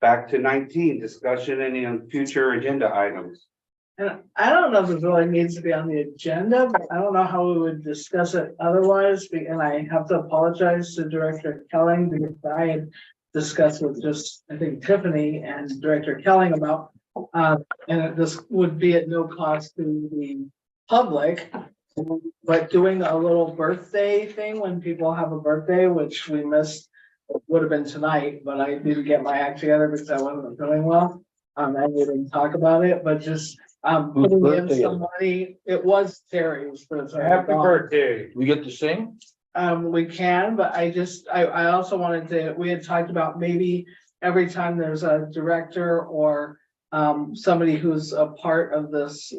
back to 19, discussion any on future agenda items. And I don't know if it really needs to be on the agenda, but I don't know how we would discuss it otherwise. And I have to apologize to Director Kelling because I had discussed with just, I think Tiffany and Director Kelling about, and this would be at no cost to the public, but doing a little birthday thing when people have a birthday, which we missed, would have been tonight, but I didn't get my act together because I wasn't feeling well. And we didn't talk about it, but just putting in birthday is it? some money. It was Terry's, but it's already Happy gone. birthday. We get to sing? We can, but I also wanted to, we had talked about maybe every time there's a director or somebody who's a part of this,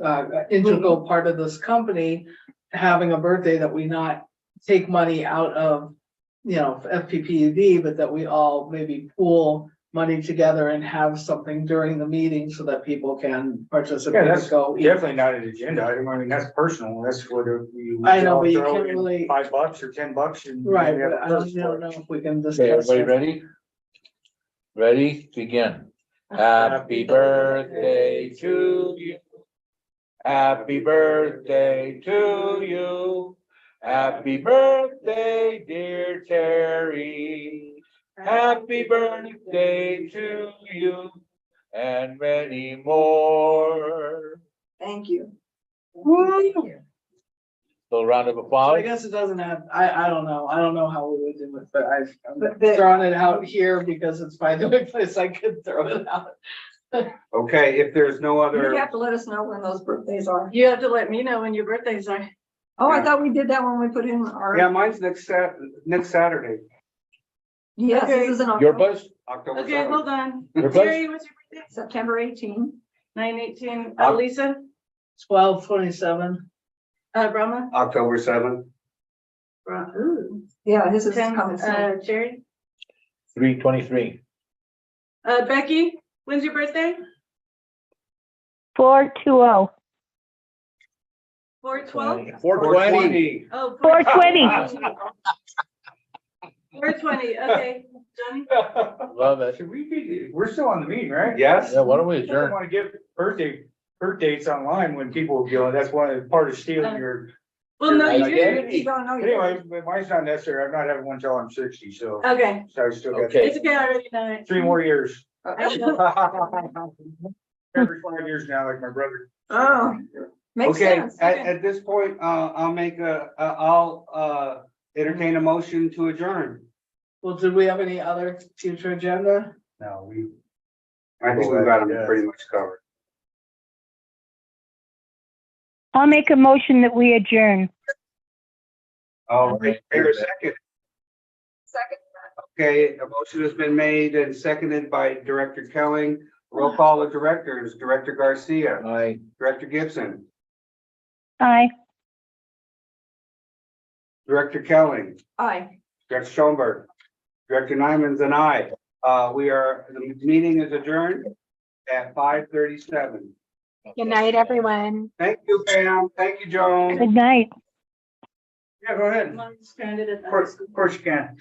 integral part of this company, having a birthday, that we not take money out of, FPPUD, but that we all maybe pool money together and have something during the meeting so that people can participate. Yeah, that's go eat. definitely not an agenda item. I mean, that's personal. That's what you. I know, but you throw can't in really- $5 or $10 and. Right, we have but a I purse for don't it. know if we can Okay, discuss. everybody it. ready? Ready, begin. Happy birthday to you. Happy birthday to you. Happy birthday, dear Terry. Happy birthday to you and many more. Thank you. So round of So I applause. guess it doesn't have, I don't know. I don't know how we would do it, but I'm But the- throwing it out here because it's by the only place I could throw it out. Okay, if there's no You other, have to let us know when those birthdays are. You have to let me know when your birthdays are. Oh, I thought we did that when we put in our. yeah, mine's next Saturday, Yes, Okay. this is in Your October, buzz? October Okay, 7th. hold on. Your buzz? Terry, what's your birthday? September 18. 9/18. Oc- Lisa, 12/27. Brahma, October 7th. ooh, Yeah, this is 10, coming soon. Jerry, 323. Becky, when's your birthday? 420. 4/12? 420. Oh. 420. 4/20, okay, Johnny? Love it. Should we be, we're still on the meeting, right? Yes, Yeah, why don't we I don't adjourn? want to give birth dates online when people go, that's one of the part of stealing your, Well, no, you Identity. You don't know yet. anyway, but mine's not necessary. I'm not having one till I'm 60, so. Okay, So I still got Okay. it's okay, I already know it. 3 more years. I know. Every 5 years now, like my brother. Oh, makes okay, sense. at this point, I'll entertain a motion to adjourn. Well, did we have any other future agenda? No, I think we've got them pretty much covered. I'll make a motion that we adjourn. All right, here a second. Second. Okay, a motion has been made and seconded by Director Kelling. Roll call of directors, Director Garcia, Aye. Director Gibson, Aye. Director Kelling, Aye. Director Schoenberg, Director Nyman's and I. The meeting is adjourned at 5:37. Good night, everyone. Thank you, Pam. Thank you, Joan. Good night. Yeah, go ahead. I'm stranded at the Of course you can.